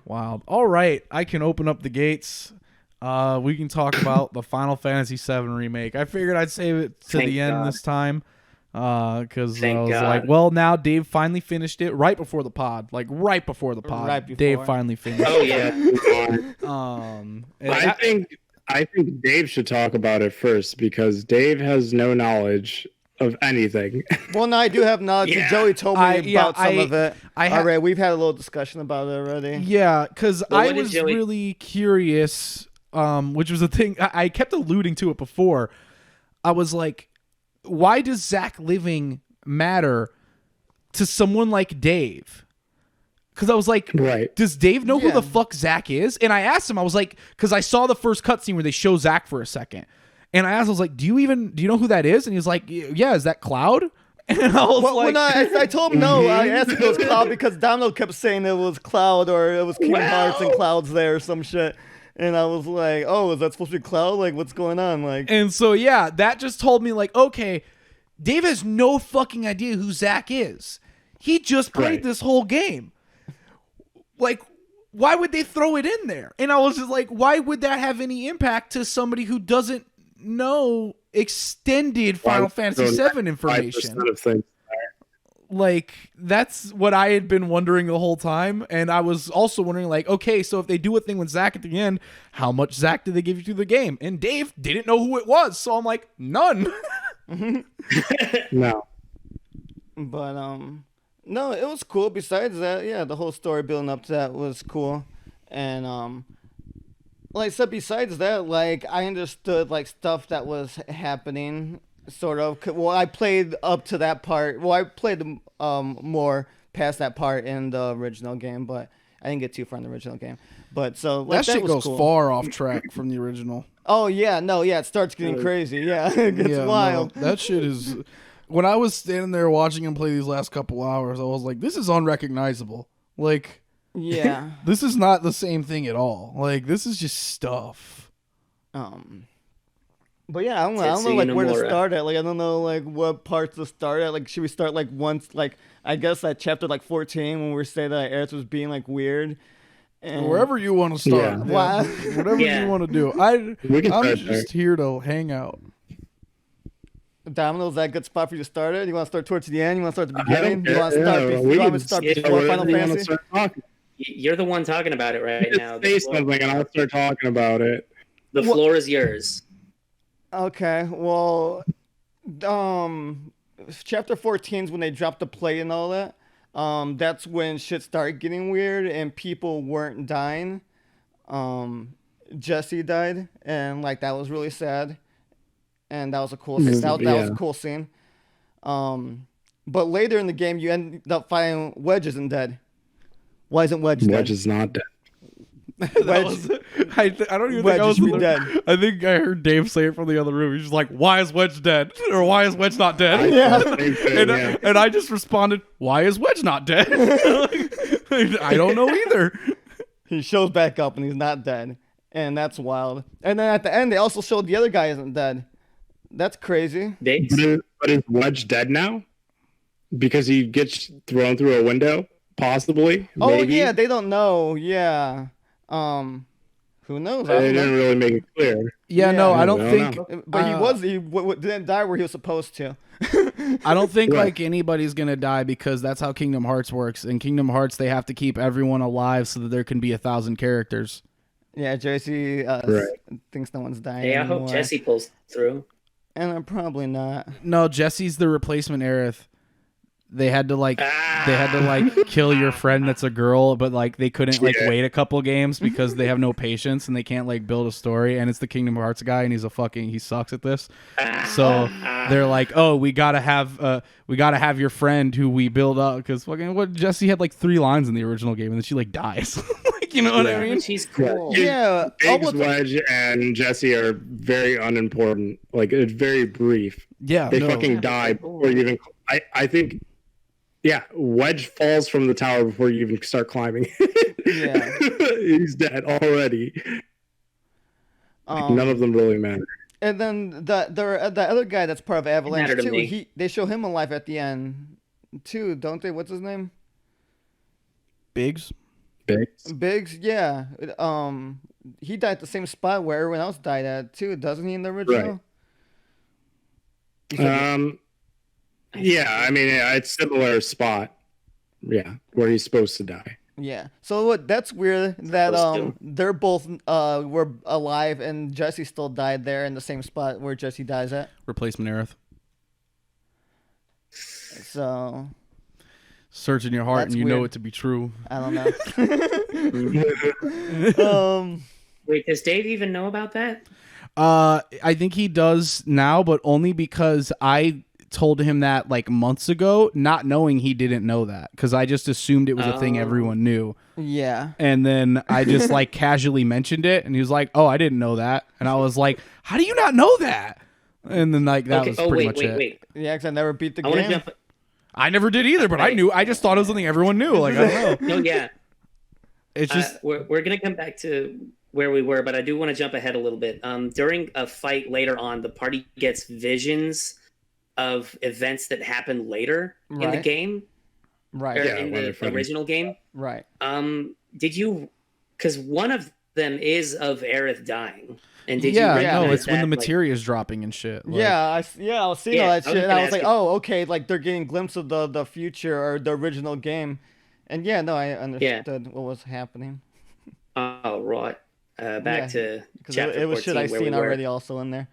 Wild. All right, I can open up the gates. We can talk about the Final Fantasy VII remake. I figured I'd save it to the end this time because I was like, well, now Dave finally finished it right before the pod. Like right before the pod, Right before. Dave finally finished. Oh yeah. I think Dave should talk about it first because Dave has no knowledge of anything. Well, no, I do have knowledge. Yeah. Joey told me about some of it. Alright, we've had a little discussion about it already. Yeah, because I what did was Joey- really curious, which was a thing. I kept alluding to it before. I was like, why does Zach living matter to someone like Dave? Because I was like, Right. does Dave know who Yeah. the fuck Zach is? And I asked him, I was like, because I saw the first cutscene where they show Zach for a second. And I asked, I was like, do you know who that is? And he was like, yeah, is that Cloud? And I was like, I told him no. I asked if it was Cloud because Domino kept saying it was Cloud or it was Kingdom Hearts and Cloud's there or some shit. And I was like, oh, is that supposed to be Cloud? Like, what's going on? Like, and so, yeah, that just told me, like, okay, Dave has no fucking idea who Zach is. He just played this whole game. Like, why would they throw it in there? And I was just like, why would that have any impact to somebody who doesn't know extended Final Fantasy VII information? 5% of things. Like, that's what I had been wondering the whole time. And I was also wondering, like, okay, so if they do a thing with Zach at the end, how much Zach did they give you to the game? And Dave didn't know who it was. So I'm like, none. No. but no, it was cool. Besides that, yeah, the whole story building up to that was cool. And like I said, besides that, like I understood like stuff that was happening, sort of. Well, I played up to that part. Well, I played more past that part in the original game, but I didn't get too far in the original game. But so like, that shit was goes cool. far off track from the original. Oh yeah, no, yeah, it starts getting crazy. Yeah, it gets wild. No, that shit is. When I was standing there watching him play these last couple hours, I was like, this is unrecognizable. Like, Yeah. this is not the same thing at all. Like, this is just stuff. But yeah, I don't know like where to start at. Like I don't know like what parts to start at. Like should we start like once like I guess at chapter like 14 when we were saying that Aerith was being like weird. And Wherever you want to start. Yeah. Wow. Whatever you want to do. I'm start just here to hang out. Domino's that good spot for you to start it? You want to start towards the end? You want to start at the beginning? You want to Yeah, start before, we you want can to start skip before wherever Final You wanna Fantasy? start talking? You're the one talking about it right now. Just say something and I'll start talking about it. The floor is yours. Okay, well, chapter 14 is when they dropped the plate and all that. That's when shit started getting weird and people weren't dying. Jesse died, and like that was really sad, and that was a cool scene. That was a cool scene. But later in the game, you end up finding Wedge isn't dead. Why isn't Wedge dead? Wedge is not dead. I don't even Wedge think I was should be dead. I think I heard Dave say it from the other room. He's just like, "Why is Wedge dead?" Or "Why is Wedge not dead?" Yeah. Same thing, And I just responded, "Why is Wedge not dead?" I don't know either. He shows back up and he's not dead, and that's wild. And then at the end, they also showed the other guy isn't dead. That's crazy. But is Wedge dead now? Because he gets thrown through a window, possibly. Oh maybe. yeah, they don't know. Yeah. Who knows? I They don't know. didn't really make it clear. Yeah, no, I don't I think. don't But he didn't die where he was supposed to. I don't think Right. like anybody's gonna die because that's how Kingdom Hearts works. In Kingdom Hearts, they have to keep everyone alive so that there can be 1,000 characters. Yeah, Jesse Right. thinks no one's dying Hey, I anymore. hope Jesse pulls through. And I'm probably not. No, Jesse's the replacement Aerith. They had to kill your friend that's a girl, but like they couldn't like wait a couple games because they have no patience and they can't like build a story. And it's the Kingdom Hearts guy, and he sucks at this. So they're like, oh, we gotta have your friend who we build up because fucking Jesse had like 3 lines in the original game, and then she like dies. Like, you know what I mean? She's cool. Yeah. Biggs, Wedge, and Jesse are very unimportant. Like, it's very brief. Yeah, They no. fucking die before you even... I think... Yeah, Wedge falls from the tower before you even start climbing. Yeah. He's dead already. None of them really matter. And then the other guy that's part of Avalanche mattered to too. me. They show him alive at the end too, don't they? What's his name? Biggs. Biggs. Biggs, yeah. He died at the same spot where everyone else died at too, doesn't he? In the original. Right. Yeah, I mean, it's similar spot. Yeah, where he's supposed to die. Yeah. So what? That's weird that they're both were alive and Jesse still died there in the same spot where Jesse dies at. Replacement Aerith. So search in your heart and you know it to be true. I don't know. Wait, does Dave even know about that? I think he does now, but only because I told him that like months ago, not knowing he didn't know that, because I just assumed it was a thing everyone knew. Yeah. And then I just like casually mentioned it, and he was like, "Oh, I didn't know that," and I was like, "How do you not know that?" And then like that was pretty much it. Wait. Yeah, because I never beat the game. I never did either, but I knew. I just thought it was something everyone knew. Like I don't know. No, yeah. It's just we're gonna come back to where we were, but I do want to jump ahead a little bit. During a fight later on, the party gets visions of events that happened later in the game, right? Or in the original game, right? Did you? Because one of them is of Aerith dying, and did you? Yeah, no, it's when the materia is dropping and shit. Like, I was seeing all that shit, and I was like, oh, okay, like they're getting a glimpse of the future or the original game, and I understood what was happening. Oh, right. Back to chapter 14. It was shit I seen already also in there.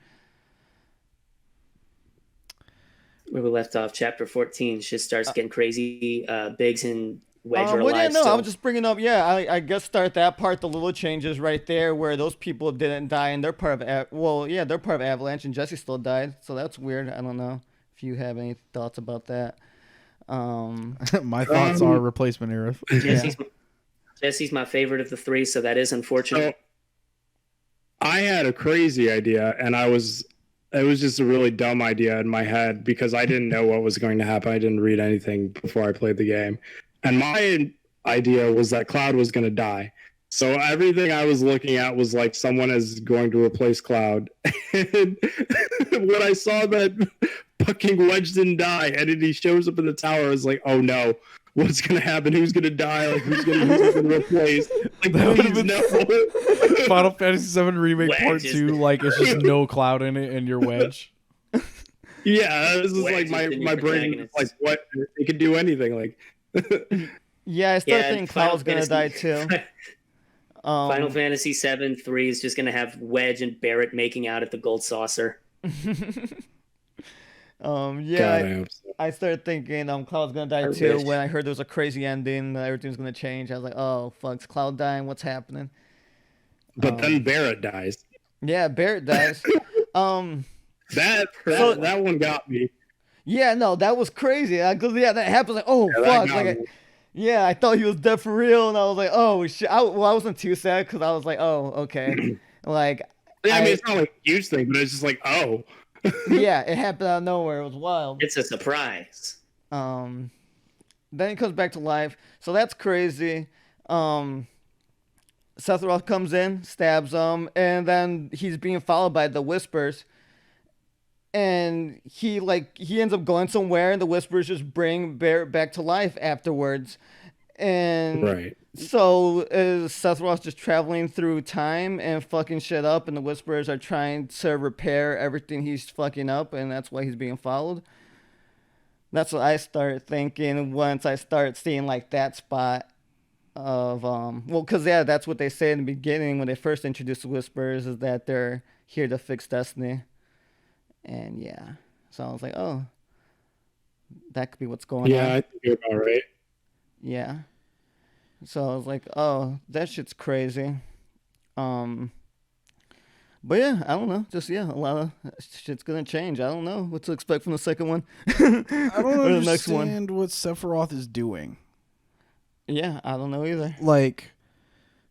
Where we left off, chapter 14, shit starts getting crazy. Biggs and Wedge are alive. I was just bringing up, I guess start that part, the little changes right there where those people didn't die and they're part of, they're part of Avalanche and Jesse still died. So that's weird. I don't know if you have any thoughts about that. My thoughts are replacement Aerith. Jesse's my favorite of the three, so that is unfortunate. I had a crazy idea, and it was just a really dumb idea in my head because I didn't know what was going to happen. I didn't read anything before I played the game. And my idea was that Cloud was going to die. So everything I was looking at was like someone is going to replace Cloud. And when I saw that fucking Wedge didn't die and then he shows up in the tower, I was like, oh no. What's gonna happen? Who's gonna die? Like who's gonna replace? Like please no. Final Fantasy VII Remake Part 2, like it's just no Cloud in it and you're Wedge. Yeah, this is like my brain like what it could do anything like. I still think Cloud's gonna die too. Final Fantasy VII 3 is just gonna have Wedge and Barrett making out at the gold saucer. I started thinking Cloud's gonna die too when I heard there was a crazy ending that everything's gonna change. I was like, oh fuck, is Cloud dying? What's happening? But then Barrett dies. Yeah, Barrett dies. That one got me. Yeah, no, that was crazy. Because that happens. Like, oh fuck, I thought he was dead for real, and I was like, oh shit. I wasn't too sad because I was like, oh okay, like. I mean, it's not like a huge thing, but it's just like, oh. Yeah, it happened out of nowhere. It was wild. It's a surprise. Then he comes back to life. So that's crazy. Sephiroth comes in, stabs him, and then he's being followed by the Whispers. And he ends up going somewhere, and the Whispers just bring Barrett back to life afterwards. And right. So is Sephiroth just traveling through time and fucking shit up, and the Whispers are trying to repair everything he's fucking up, and that's why he's being followed? That's what I start thinking once I start seeing like that spot of because that's what they say in the beginning when they first introduced the Whispers, is that they're here to fix Destiny. And so I was like, oh, that could be what's going on. Yeah, I think you're about right. Yeah. So I was like, oh, that shit's crazy. But yeah, I don't know. Just a lot of shit's gonna change. I don't know what to expect from the second one. I don't understand what Sephiroth is doing. Yeah, I don't know either. Like,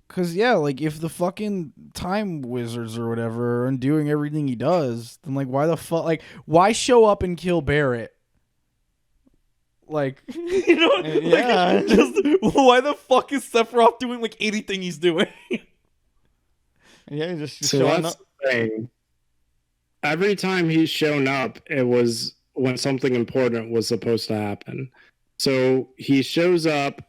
cause if the fucking time wizards or whatever are doing everything he does, then why the fuck? Why show up and kill Barrett? Why the fuck is Sephiroth doing anything he's doing? Yeah, just so showing that's up. The thing. Every time he's shown up, it was when something important was supposed to happen. So he shows up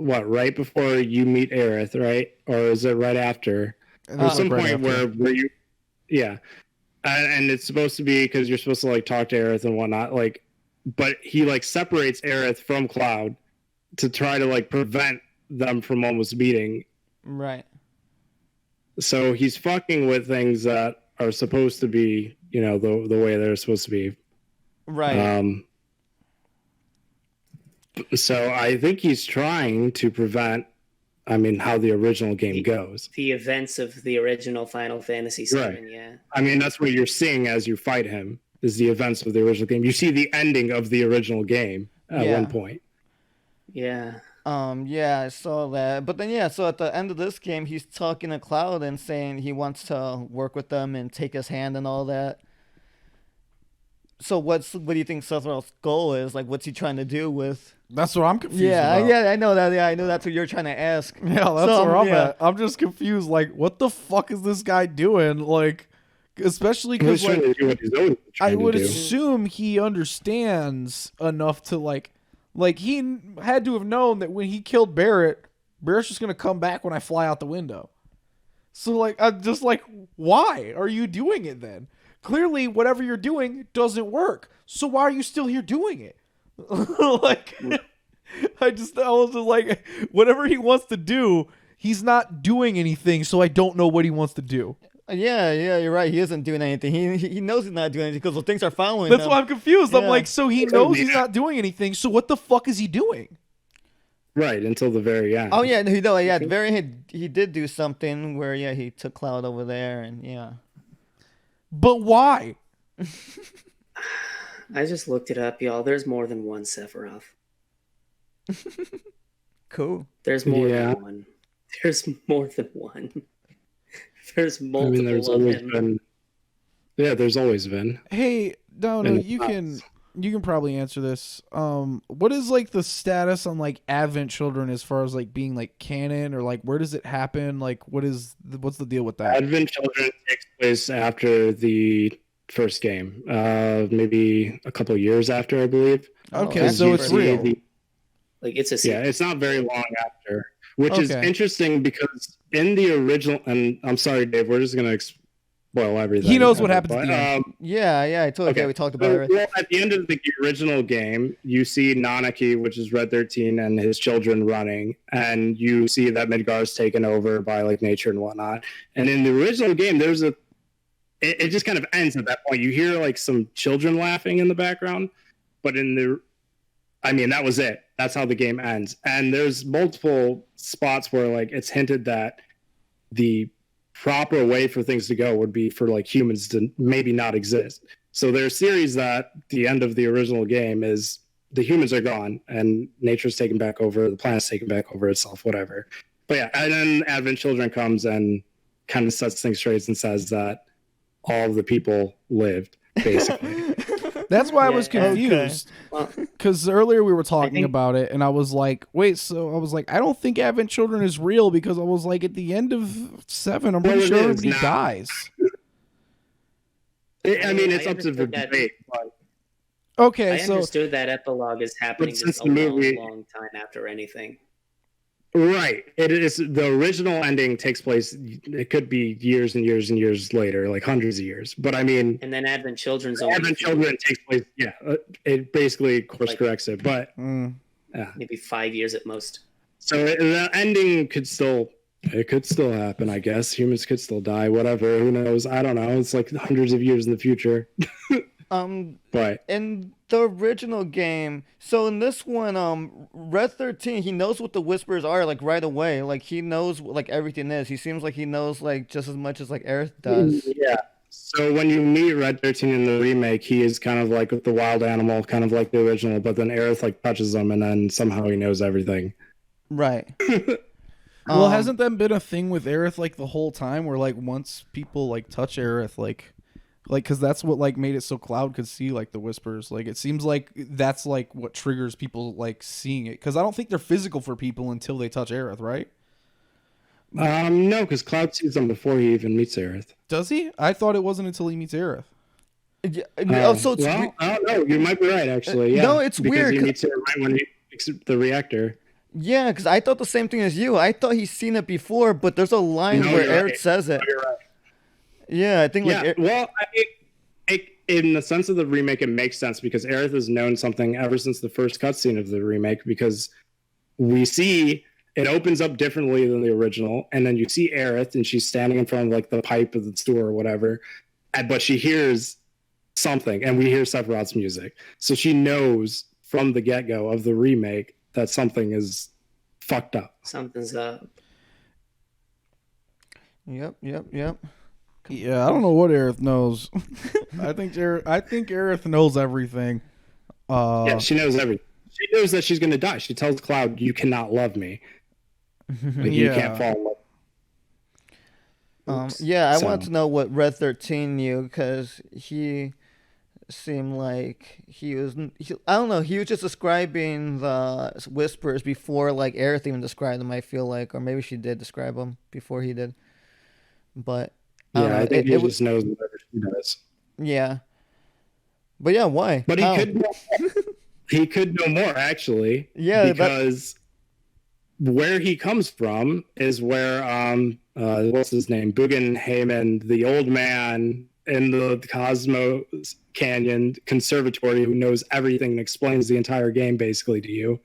right before you meet Aerith, right? Or is it right after? There's some right point after. where you, yeah, and it's supposed to be because you're supposed to like talk to Aerith and whatnot, like, but he like separates Aerith from Cloud to try to like prevent them from almost meeting. Right. So he's fucking with things that are supposed to be, you know, the way they're supposed to be. Right. So I think he's trying to prevent, I mean, how the original game goes. The events of the original Final Fantasy VII, Right. yeah. I mean, that's what you're seeing as you fight him, is the events of the original game. You see the ending of the original game at one point. Yeah. Yeah, I saw that. But then, yeah, so at the end of this game, he's talking to Cloud and saying he wants to work with them and take his hand and all that. So what do you think Sephiroth's goal is? Like, what's he trying to do with? That's what I'm confused Yeah, about. yeah, I know that. Yeah, I know that's what you're trying to ask. Yeah, that's So, where I'm yeah. at. I'm just confused. Like, what the fuck is this guy doing? Like, especially because He's trying like to do what he's always I trying would to do. assume he understands enough to like he had to have known that when he killed Barrett's just gonna come back when I fly out the window. So like, I'm just like, why are you doing it then? Clearly, whatever you're doing doesn't work. So why are you still here doing it? Like, I was just like, whatever he wants to do, he's not doing anything. So I don't know what he wants to do. Yeah, you're right. He isn't doing anything. He knows he's not doing anything because things are following That's him. why I'm confused. I'm Yeah. like, so he knows he's not doing anything. So what the fuck is he doing? Right, until the very end. Oh yeah, no, at the very end, he did do something where he took Cloud over there and yeah. But why? I just looked it up, y'all. There's more than one Sephiroth. Cool. There's more Yeah. than one. There's more than one. There's I multiple mean, there's of always him. been. Yeah, there's always been. Hey, no, In the you can past. probably answer this. What is like the status on like Advent Children as far as like being like canon or like where does it happen? Like what's the deal with that? Advent Children takes place after the first game, maybe a couple years after, I believe. Okay, that's so it's super real. cool. Like it's a Yeah, it's not very long after, which is Okay. interesting because in the original, and I'm sorry, Dave, we're just gonna spoil everything. He knows what happens at But, the end. Yeah, I totally Okay. we talked about it. Well, at the end of the original game, you see Nanaki, which is Red 13, and his children running, and you see that Midgar's taken over by like nature and whatnot. And in the original game, it just kind of ends at that point. You hear like some children laughing in the background, but that was it. That's how the game ends. And there's multiple spots where like it's hinted that the proper way for things to go would be for like humans to maybe not exist. So there's series that the end of the original game is the humans are gone and nature's taken back over, the planet's taken back over itself, whatever. But yeah, and then Advent Children comes and kind of sets things straight and says that all of the people lived, basically. That's why I was Yeah, confused. Well, Because earlier we were talking think- about it, and I was like, wait, so I was like, I don't think Advent Children is real because I was like, at the end of 7, I'm pretty Well, it sure is everybody now. dies. I mean, it's I up to the understood that. debate, but Okay, I so understood that epilogue is happening since just the a movie- long time after anything. right. It is the original ending takes place. It could be years and years and years later, like hundreds of years. But I mean, And then Advent Children's only Advent Children takes place. Yeah, it basically course Like- corrects it. But maybe 5 years at most. so the ending could still happen. I guess humans could still die. Whatever. Who knows? I don't know. It's like hundreds of years in the future. But In the original game, so in this one, Red 13, he knows what the whispers are like right away. Like he knows what like everything is. He seems like he knows like just as much as like Aerith does. yeah. So when you meet Red 13 in the remake, he is kind of like with the wild animal, kind of like the original. But then Aerith like touches him, and then somehow he knows everything. Right. well, hasn't that been a thing with Aerith like the whole time? Where like once people like touch Aerith, like because that's what like made it so Cloud could see like the whispers. Like it seems like that's like what triggers people like seeing it. Because I don't think they're physical for people until they touch Aerith, right? No, because Cloud sees them before he even meets Aerith. Does he? I thought it wasn't until he meets Aerith. Yeah, oh, so it's well, I don't know. You might be right, actually. Yeah, No, it's because weird, he 'cause- meets her right when he picks up the reactor. Yeah, because I thought the same thing as you. I thought he's seen it before, but there's a line No, where you're Aerith right. says it. No, you're right. Yeah, I think like Yeah, well, in the sense of the remake, it makes sense because Aerith has known something ever since the first cutscene of the remake. Because we see it opens up differently than the original, and then you see Aerith, and she's standing in front of like the pipe of the store or whatever, but she hears something, and we hear Sephiroth's music, so she knows from the get-go of the remake that something is fucked up. Something's up. Yep. Yeah, I don't know what Aerith knows. I think Aerith knows everything. Yeah, she knows everything. She knows that she's going to die. She tells Cloud, "You cannot love me. Like, you can't fall in love." Yeah, I wanted to know what Red 13 knew because he seemed like he was. I don't know. He was just describing the whispers before like Aerith even described them. I feel like, or maybe she did describe them before he did. But Yeah, I think he just knows whatever she does. Yeah. But yeah, why? But he could know more actually. Yeah, because where he comes from is where what's his name? Bugen Heyman, the old man in the Cosmos Canyon Conservatory who knows everything and explains the entire game basically to you.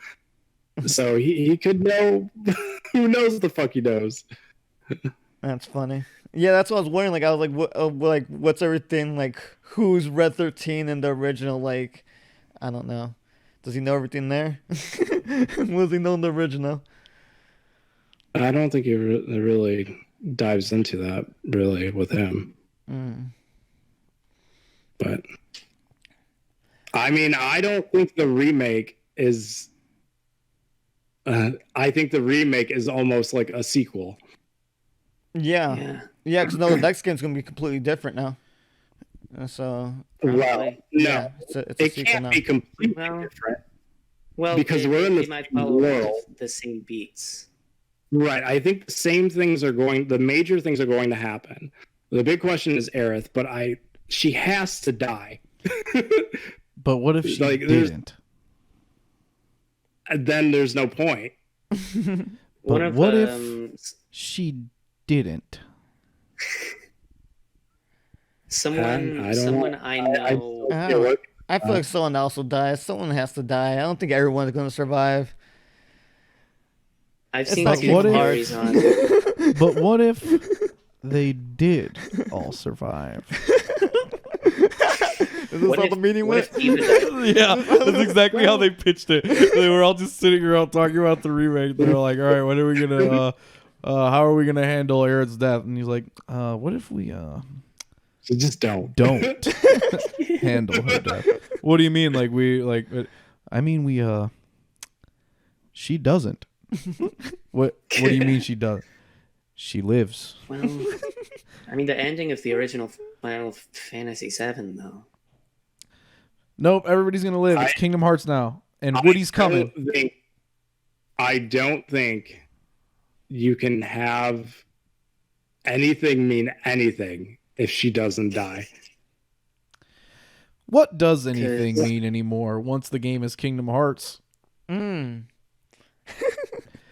So he could know. Who knows what the fuck he knows? That's funny. Yeah, that's what I was wondering. Like, I was like, what's everything? Like, who's Red 13 in the original? Like, I don't know. Does he know everything there? What does he know in the original? I don't think he really dives into that really with him. But I mean, I don't think the remake is. I think the remake is almost like a sequel. Yeah, because no, the next game's gonna be completely different now. So, well, no, yeah, it's a it sequel can't now. be completely different. Well, because we're in the might same follow world. the same beats. Right. I think the same things are the major things are going to happen. The big question is Aerith, but she has to die. But what if she didn't? Then there's no point. But what if she didn't? Someone I know. I feel like someone else will die. Someone has to die. I don't think everyone's going to survive. I've seen But two what if- theories on it. But what if they did all survive? Is this how the meeting went? Yeah, that's exactly how they pitched it. They were all just sitting around talking about the remake. They were like, "All right, what are we gonna? How are we gonna handle Aerith's death?" And he's like, "What if we So just don't handle her death? What do you mean? Like we like? I mean we she doesn't. What do you mean she does? She lives. Well, I mean the ending of the original Final Fantasy VII, though. Nope, everybody's gonna live. It's Kingdom Hearts now, and Woody's coming. I don't think you can have anything mean anything if she doesn't die. What does anything mean anymore once the game is Kingdom Hearts? Well,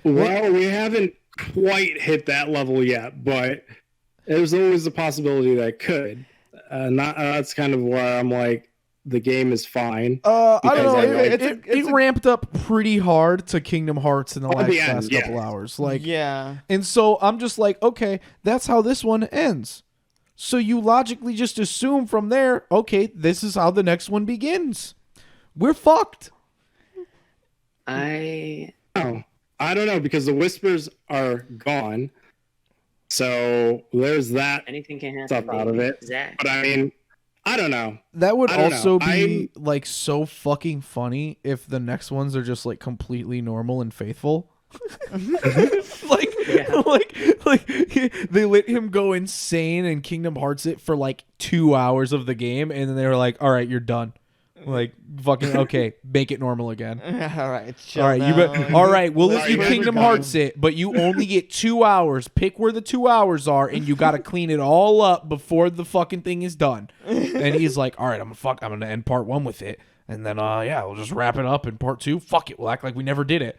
we haven't quite hit that level yet, but there's always a possibility that it could. That's kind of where I'm like, the game is fine. I don't know. It ramped up pretty hard to Kingdom Hearts in the last couple hours. Like, yeah. And so I'm just like, okay, that's how this one ends. So you logically just assume from there, okay, this is how the next one begins. We're fucked. I don't know, because the whispers are gone. So there's that. Anything can happen. Stuff out of it. Exactly. But I mean, I don't know. That would also be like so fucking funny if the next ones are just like completely normal and faithful. like they let him go insane and Kingdom Hearts it for like 2 hours of the game, and then they were like, "All right, you're done." Like fucking okay, make it normal again. All right, all right. We'll let you Kingdom Hearts it, but you only get 2 hours. Pick where the 2 hours are, and you got to clean it all up before the fucking thing is done. And he's like, "All right, I'm gonna end part 1 with it." And then, we'll just wrap it up in part 2. Fuck it, we'll act like we never did it.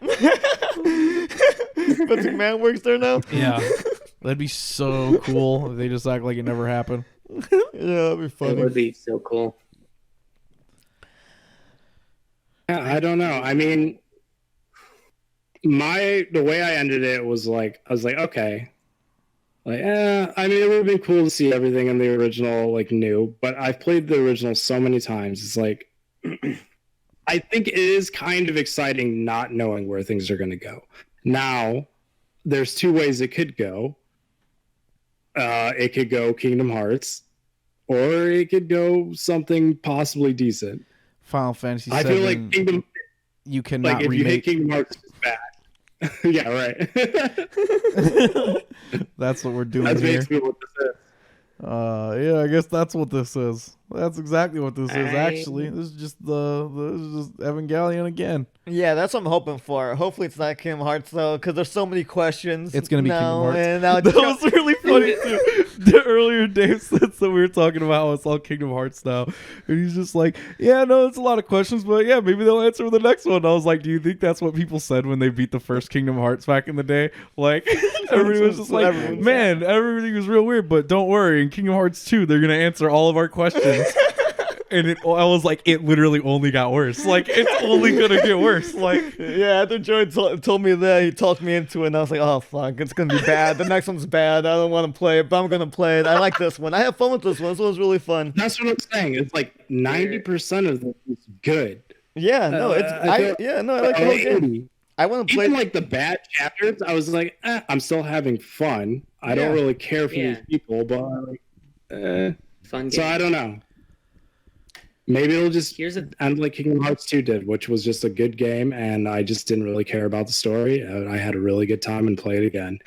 Vince McMahon works there now. Yeah, that'd be so cool if they just act like it never happened. Yeah, that'd be funny. It would be so cool. Yeah, I don't know. I mean, the way I ended it was like, I was like, okay. Like, I mean, it would have been cool to see everything in the original, like, new, but I've played the original so many times. It's like, I think it is kind of exciting not knowing where things are going to go. Now, there's 2 ways it could go. It could go Kingdom Hearts, or it could go something possibly decent. Final Fantasy VII, I feel like Kingdom, you cannot like, if remake. you hit Kingdom Hearts, it's bad. Yeah, right. That's what we're doing That's here. basically what this is. Yeah, I guess that's what this is. That's exactly what this is. Actually, this is just Evangelion again. Yeah, that's what I'm hoping for. Hopefully it's not Kingdom Hearts though, because there's so many questions. It's gonna be now, Kingdom Hearts. And now That was really funny too. The earlier Dave said that we were talking about how it's all Kingdom Hearts now, and he's just like, "Yeah, no, it's a lot of questions, but yeah, maybe they'll answer the next one." And I was like, "Do you think that's what people said when they beat the first Kingdom Hearts back in the day? Like, everybody was just like, man, everything was real weird, but don't worry, in Kingdom Hearts 2, they're gonna answer all of our questions." And I was like, it literally only got worse. Like, it's only gonna get worse. Like, yeah, after Joey told me that, he talked me into it, and I was like, oh fuck, it's gonna be bad. The next one's bad. I don't want to play it, but I'm gonna play it. I like this one. I have fun with this one. This one's really fun. That's what I'm saying. It's like 90% of this is good. Yeah, no, I like the whole game. I want to play. Even like the bad chapters, I was like, I'm still having fun. I don't really care for these people, but Fun game. So I don't know. Maybe it'll just end like Kingdom Hearts 2 did, which was just a good game, and I just didn't really care about the story. I had a really good time and played again.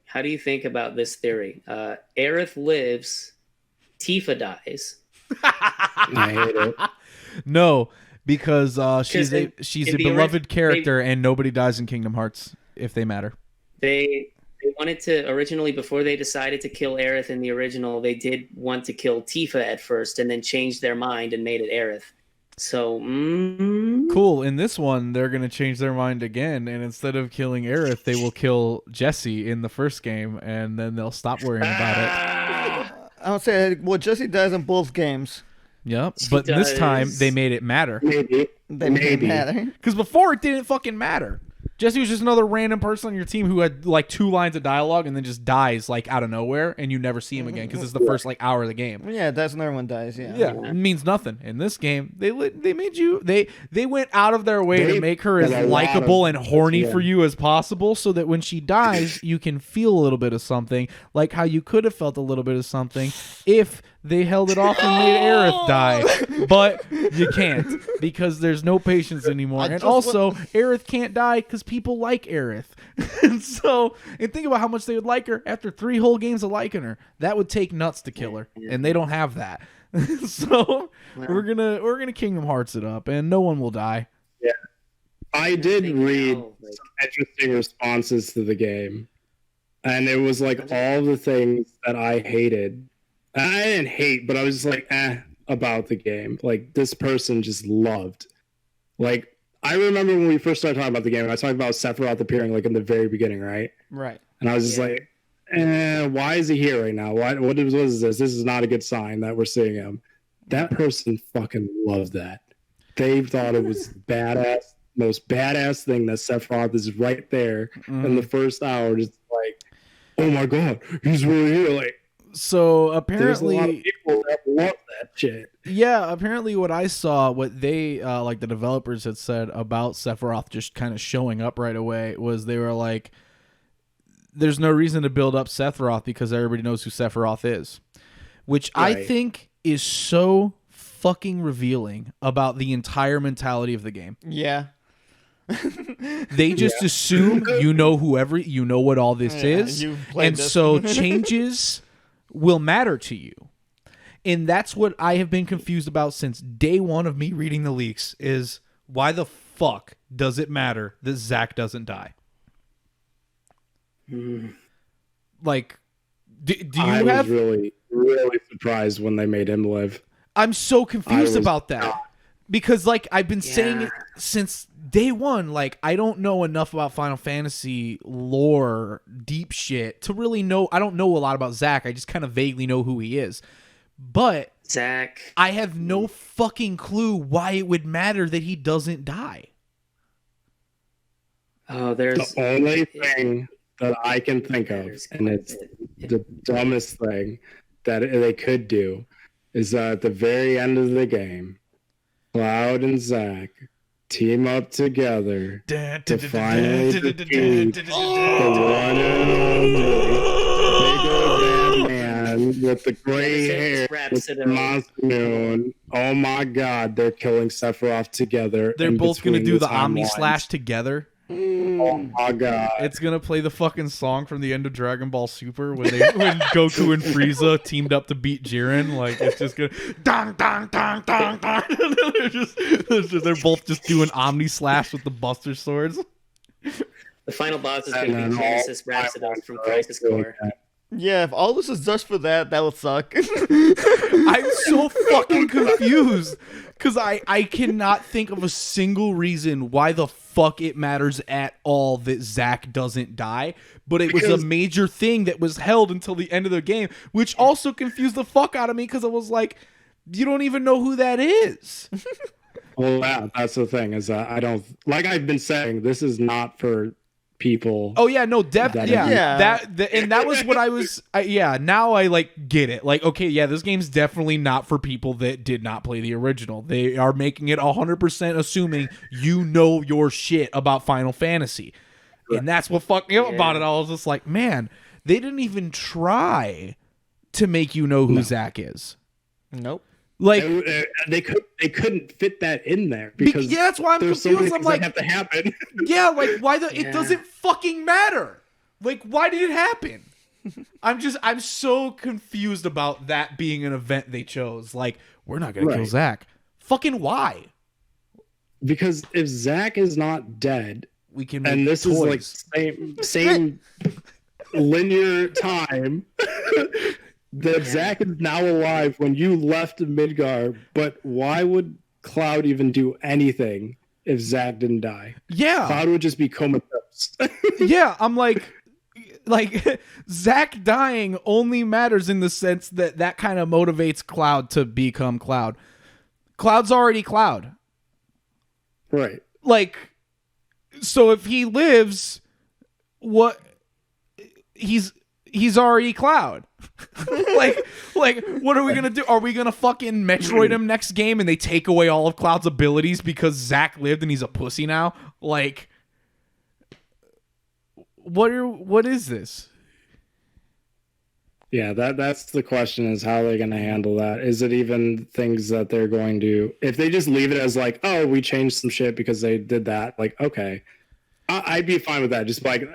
How do you think about this theory? Aerith lives, Tifa dies. I hate it. No, because she's a beloved character, and nobody dies in Kingdom Hearts if they matter. They wanted to originally, before they decided to kill Aerith in the original, they did want to kill Tifa at first, and then changed their mind and made it Aerith. So cool. In this one, they're gonna change their mind again, and instead of killing Aerith, they will kill Jessie in the first game, and then they'll stop worrying about it. I would say, well, Jessie dies in both games. Yep, but this time they made it matter. Maybe. They made it matter. Because before it didn't fucking matter. Jessie was just another random person on your team who had like 2 lines of dialogue and then just dies like out of nowhere, and you never see him again because it's the first like hour of the game. Yeah, that's when everyone dies. Yeah, it means nothing. In this game, they made you they went out of their way to make her as likable and horny for you as possible, so that when she dies, you can feel a little bit of something, like how you could have felt a little bit of something if they held it off and made Aerith die, but you can't because there's no patience anymore. And also, Aerith can't die because people like Aerith. and think about how much they would like her after 3 whole games of liking her. That would take nuts to kill her, and they don't have that. We're gonna Kingdom Hearts it up, and no one will die. Yeah, I did read some interesting responses to the game, and it was like all the things that I hated. I didn't hate, but I was just like, about the game. Like, this person just loved. Like, I remember when we first started talking about the game, I talked about Sephiroth appearing, like, in the very beginning, right? Right. And I was just like, why is he here right now? What is this? This is not a good sign that we're seeing him. That person fucking loved that. They thought it was badass, most badass thing that Sephiroth is right there in the first hour, just like, oh my god, he's really here. Like, so apparently, there's a lot of people that love that shit. Yeah, apparently what I saw, what they, like the developers had said about Sephiroth just kind of showing up right away, was they were like, there's no reason to build up Sephiroth because everybody knows who Sephiroth is. Which I think is so fucking revealing about the entire mentality of the game. Yeah. They just assume you know what all this is. And so changes will matter to you. And that's what I have been confused about since day one of me reading the leaks, is why the fuck does it matter that Zack doesn't die? Like, do you I was really, really surprised when they made him live. I'm so confused was about that. Because, like, I've been saying it since day one, like, I don't know enough about Final Fantasy lore, deep shit, to really know. I don't know a lot about Zack. I just kind of vaguely know who he is. But Zack, I have no fucking clue why it would matter that he doesn't die. Oh, there's the only thing that I can think of, and it's the dumbest thing that they could do, is at the very end of the game, Cloud and Zack team up together to finally defeat the one and only big old bad man with the gray hair with the monster moon. Oh my god, they're killing Sephiroth together. They're both going to do the Omni timelines. Slash together. Oh my god. It's going to play the fucking song from the end of Dragon Ball Super when Goku and Frieza teamed up to beat Jiren. Like, it's just going to dong, dong, dong, dong, dong. They're both just doing Omni Slash with the Buster Swords. The final boss is going to be Genesis Rhapsody from Crisis Core. Yeah, if all this is just for that, that would suck. I'm so fucking confused because I cannot think of a single reason why the fuck it matters at all that Zack doesn't die, but it was a major thing that was held until the end of the game, which also confused the fuck out of me because I was like, you don't even know who that is. Well, that's the thing is I don't, like I've been saying, this is not for people. Oh yeah, no, definitely. Yeah. And that was what I was. Now I like get it. Like, okay, yeah, this game's definitely not for people that did not play the original. They are making it 100% assuming you know your shit about Final Fantasy, and that's what fucked me up about it. I was just like, man, they didn't even try to make you know who Zack is. Nope. Like they couldn't fit that in there because that's why I'm confused. So many I'm like, that have to happen. Yeah, like why it doesn't fucking matter. Like, why did it happen? I'm so confused about that being an event they chose. Like, we're not gonna kill Zack. Fucking why? Because if Zack is not dead, we can make and this toys. Is like same linear time. That Zack is now alive when you left Midgar, but why would Cloud even do anything if Zack didn't die? Yeah. Cloud would just be comatose. Yeah, I'm like Zack dying only matters in the sense that kind of motivates Cloud to become Cloud. Cloud's already Cloud. Right. Like, so if he lives, he's already Cloud. like what are we gonna do? Are we gonna fucking Metroid him next game and they take away all of Cloud's abilities because Zack lived and he's a pussy now? Like, what is this? Yeah, that's the question, is how they're gonna handle that. Is it even things that they're going to, if they just leave it as like, oh, we changed some shit because they did that, like, okay, I'd be fine with that. Just like,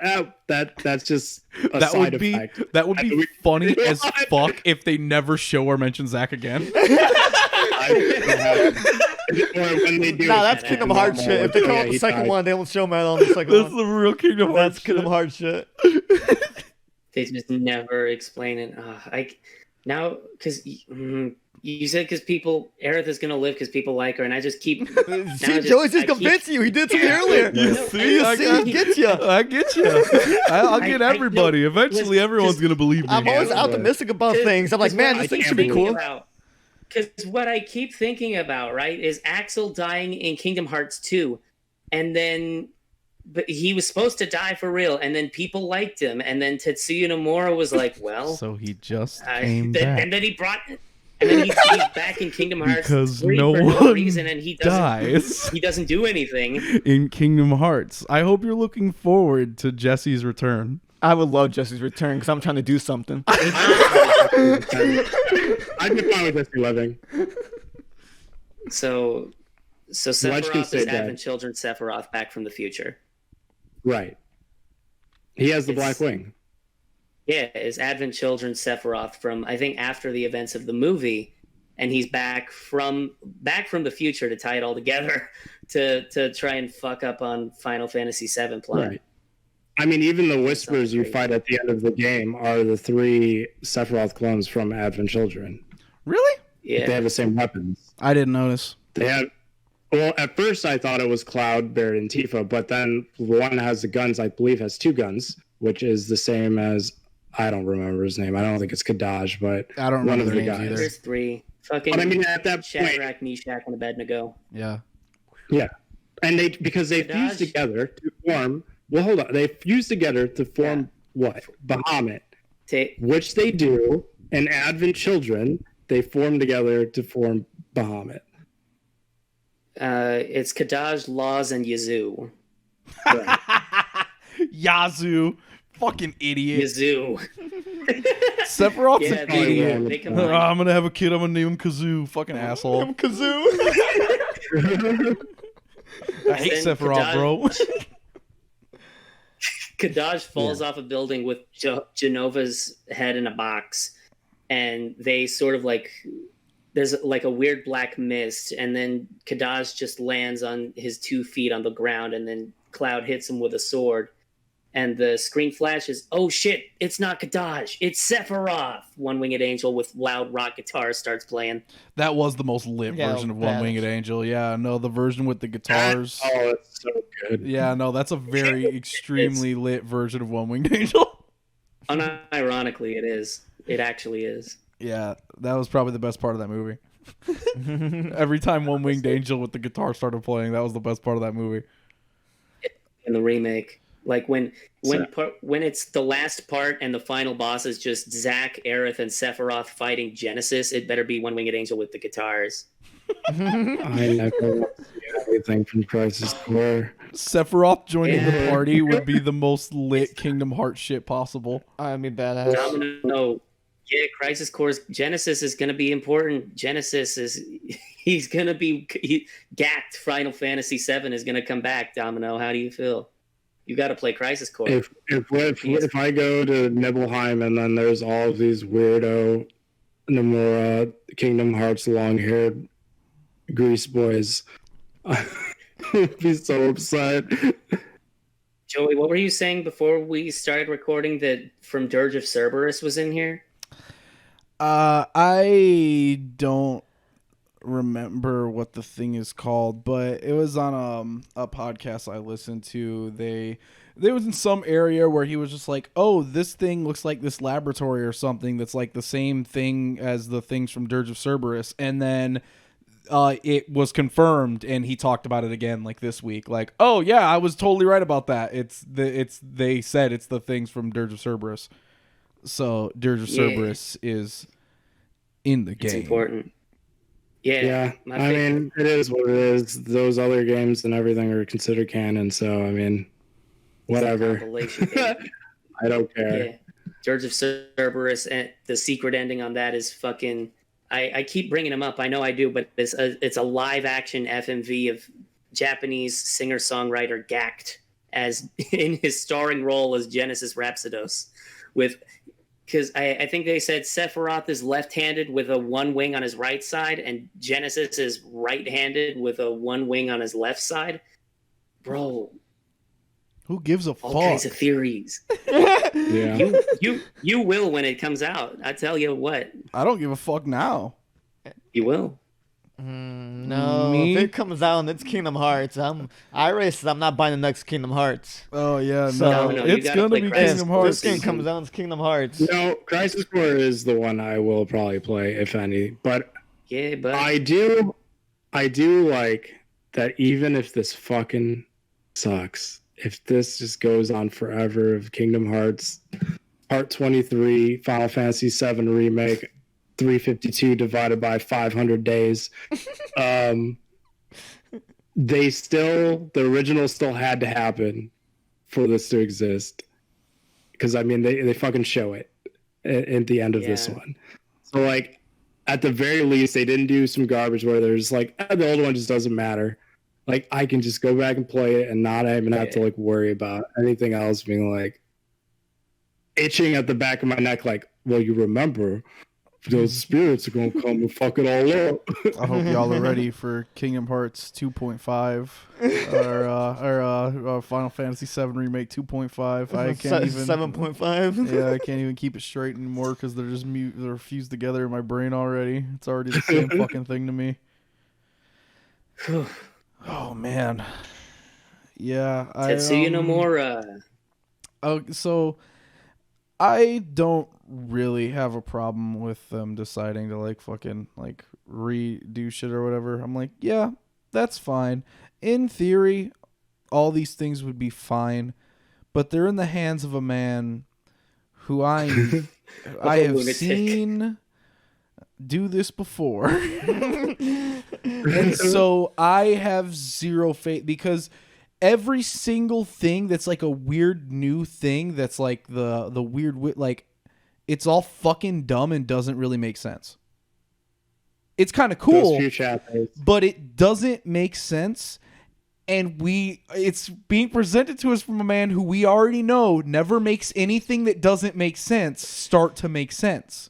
that's just a side effect. That would be funny as fuck if they never show or mention Zack again. Or when they do, that's Kingdom Hearts shit. If they come out the second one, they won't show Matt on the second one. That's the real Kingdom Hearts. That's Kingdom Hearts shit. They just never explain it. Now because you said because Aerith is gonna live because people like her, and I just keep. See, Joey's just convincing you. He did to me earlier. You see, I get you. I'll get everybody. Eventually, everyone's gonna believe me. I'm always optimistic about things. I'm like, man, this thing should be cool. Because what I keep thinking about, right, is Axel dying in Kingdom Hearts 2, and then. But he was supposed to die for real, and then people liked him, and then Tetsuya Nomura was like, "Well, so he just came back." And then he's back in Kingdom Hearts because no reason, and he dies. He doesn't do anything in Kingdom Hearts. I hope you're looking forward to Jesse's return. I would love Jesse's return because I'm trying to do something. I'd be fine with Jesse living. So Sephiroth is Advent Children Sephiroth back from the future. Right. He has the Black Wing. Yeah, it's Advent Children Sephiroth from, I think, after the events of the movie, and he's back from the future to tie it all together to try and fuck up on Final Fantasy VII plot. Right. I mean, even the Whispers you fight at the end of the game are the 3 Sephiroth clones from Advent Children. Really? Yeah. They have the same weapons. I didn't notice. They have. Well, at first I thought it was Cloud, Barret, and Tifa, but then the one that has the guns, I believe, has 2 guns, which is the same as, I don't remember his name. I don't think it's Kadaj, but I don't one remember of their the names guys. either. There's 3. Fucking But I mean, at that point, Shadrach, Meshach, and Abednego. Yeah. yeah, and because they fused together to form. Well, hold on, they fused together to form what? Bahamut, which they do. And Advent Children, they form together to form Bahamut. It's Kadaj, Laws, and Yazoo. Right. Yazoo. Fucking idiot. Yazoo. Sephiroth's Yeah, an idiot. they I'm gonna have a kid, I'm gonna name him Kazoo. Fucking asshole. Kazoo. I hate Sephiroth, bro. Kadaj falls off a building with Genova's head in a box, and they sort of like, there's like a weird black mist, and then Kadaj just lands on his 2 feet on the ground, and then Cloud hits him with a sword, and the screen flashes. Oh shit! It's not Kadaj. It's Sephiroth. One-winged angel with loud rock guitar starts playing. That was the most lit version of One Winged Angel. Yeah, no, the version with the guitars. Oh, it's so good. Yeah, no, that's a very extremely lit version of One Winged Angel. Unironically, it is. It actually is. Yeah, that was probably the best part of that movie. Every time One Winged Angel with the guitar started playing, that was the best part of that movie. In the remake, like when it's the last part and the final boss is just Zack, Aerith, and Sephiroth fighting Genesis, it better be One Winged Angel with the guitars. I never want to see anything from Crisis Core. Sephiroth joining the party would be the most lit Kingdom Hearts shit possible. I mean, badass. Domino, yeah, Crisis Core's Genesis is going to be important. Genesis is, he's going to be gacked. Final Fantasy VII is going to come back. Domino, how do you feel? You got to play Crisis Core. If I go to Nibelheim and then there's all of these weirdo Nomura Kingdom Hearts long-haired grease boys, I'd be so upset. Joey, what were you saying before we started recording that From Dirge of Cerberus was in here? I don't remember what the thing is called, but it was on a podcast I listened to. There was in some area where he was just like, oh, this thing looks like this laboratory or something that's like the same thing as the things from Dirge of Cerberus, and then it was confirmed, and he talked about it again like this week, like, oh yeah, I was totally right about that. They said it's the things from Dirge of Cerberus. So Dirge of Cerberus is in the game. It's important. Yeah. I mean, it is what it is. Those other games and everything are considered canon, so I mean, whatever. I don't care. Yeah. Dirge of Cerberus, and the secret ending on that is fucking. I keep bringing him up. I know I do, but it's a live action FMV of Japanese singer songwriter Gact as in his starring role as Genesis Rhapsodos, because I think they said Sephiroth is left-handed with a one wing on his right side, and Genesis is right-handed with a one wing on his left side. Bro, who gives a fuck? All kinds of theories. Yeah. You will when it comes out. I tell you what. I don't give a fuck now. You will. No, if it comes out and it's Kingdom Hearts, I'm not buying the next Kingdom Hearts. Oh yeah, So, no, it's gonna be Kingdom Hearts. This game comes out, it's Kingdom Hearts. No, Crisis Core is the one I will probably play, if any. But yeah, but I do like that. Even if this fucking sucks, if this just goes on forever, of Kingdom Hearts Part 23, Final Fantasy VII Remake, 352 divided by 500 days, the original still had to happen for this to exist. Because, I mean, they fucking show it at the end of this one. So, like, at the very least, they didn't do some garbage where there's like, the old one just doesn't matter. Like, I can just go back and play it and not even have to, like, worry about anything else being, like, itching at the back of my neck, like, well, you remember those spirits are gonna come and fuck it all up. I hope y'all are ready for Kingdom Hearts 2.5 or Final Fantasy 7 Remake 2.5. I can't even 7.5. Yeah, I can't even keep it straight anymore because they're just they're fused together in my brain already. It's already the same fucking thing to me. Oh man, yeah. Tetsuya Nomura. Oh, so I don't really have a problem with them deciding to like fucking like redo shit or whatever. I'm like, yeah, that's fine. In theory, all these things would be fine, but they're in the hands of a man who I have seen do this before. And so I have zero faith because every single thing that's like a weird new thing that's like the weird like it's all fucking dumb and doesn't really make sense. It's kind of cool, but it doesn't make sense. And it's being presented to us from a man who we already know never makes anything that doesn't make sense start to make sense.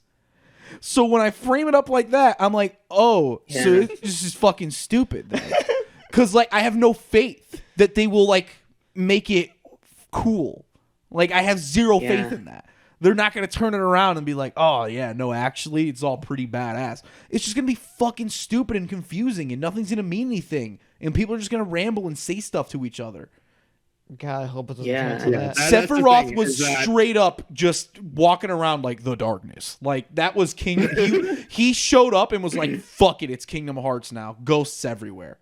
So when I frame it up like that, I'm like, oh, yeah. So it's just fucking stupid then. Because, like, I have no faith that they will, like, make it cool. Like, I have zero faith in that. They're not going to turn it around and be like, oh, yeah, no, actually, it's all pretty badass. It's just going to be fucking stupid and confusing, and nothing's going to mean anything. And people are just going to ramble and say stuff to each other. God, I hope it doesn't turn to that. Sephiroth was straight up just walking around like the darkness. Like, that was King. He showed up and was like, fuck it, it's Kingdom Hearts now. Ghosts everywhere.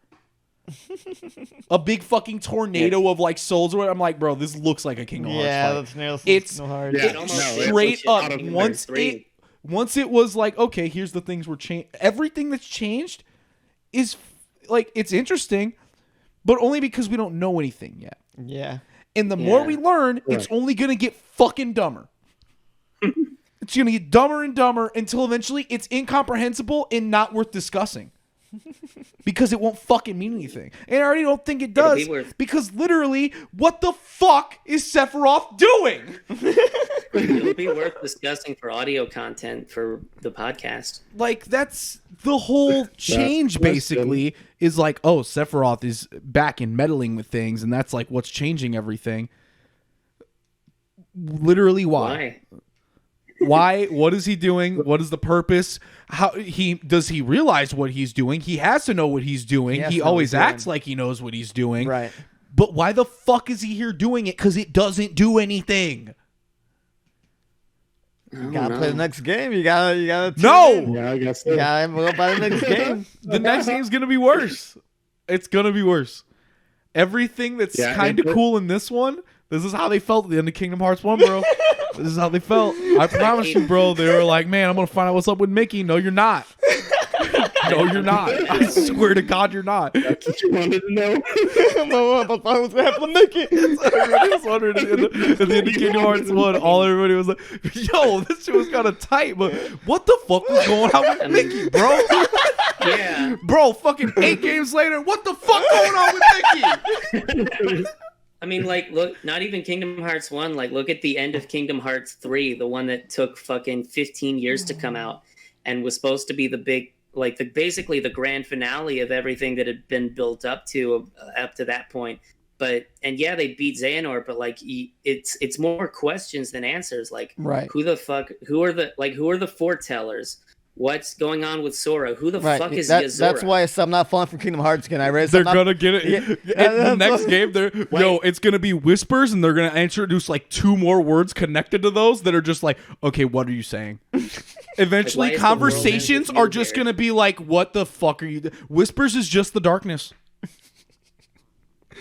A big fucking tornado of like souls. I'm like, bro, this looks like a Kingdom Hearts fight. That's nails. It's hard. Straight up. Once it was like, okay, here's the things we're changing. Everything that's changed is like, it's interesting, but only because we don't know anything yet. Yeah. And the more we learn, it's only going to get fucking dumber. It's going to get dumber and dumber until eventually it's incomprehensible and not worth discussing. Because it won't fucking mean anything. And I already don't think it does. Because literally, what the fuck is Sephiroth doing? It'll be worth discussing for audio content for the podcast. Like, that's the whole change, basically, is like, oh, Sephiroth is back and meddling with things, and that's like what's changing everything. Literally, why? Why? What is he doing? What is the purpose? How does he realize what he's doing? He has to know what he's doing. He always acts like he knows what he's doing. Right. But why the fuck is he here doing it? Because it doesn't do anything. You gotta play the next game. You gotta. No. Yeah, I guess so. You gotta go by the next game. The next game's gonna be worse. It's gonna be worse. Everything that's kind of cool in this one. This is how they felt at the end of Kingdom Hearts 1, bro. This is how they felt. I promise you, bro. They were like, man, I'm going to find out what's up with Mickey. No, you're not. No, you're not. I swear to God, you're not. That's what you wanted to know? No, I thought what's going to happen to Mickey. Everybody was wondering at the end of Kingdom Hearts 1, everybody was like, yo, this shit was kind of tight, but what the fuck was going on with Mickey, bro? Yeah. Bro, fucking 8 games later, what the fuck going on with Mickey? I mean, like, look, not even Kingdom Hearts 1. Like, look at the end of Kingdom Hearts 3, the one that took fucking 15 years to come out and was supposed to be the big, like, basically the grand finale of everything that had been built up to that point. But, and yeah, they beat Xehanort, but, like, it's more questions than answers. Like, who the fuck, who are the foretellers? What's going on with Sora? Who the fuck is Yozora? That's why I'm not falling for Kingdom Hearts again. They're gonna get it. In the next game, it's gonna be whispers, and they're gonna introduce like 2 more words connected to those that are just like, okay, what are you saying? Eventually, like, conversations are just gonna be like, what the fuck are you? Whispers is just the darkness.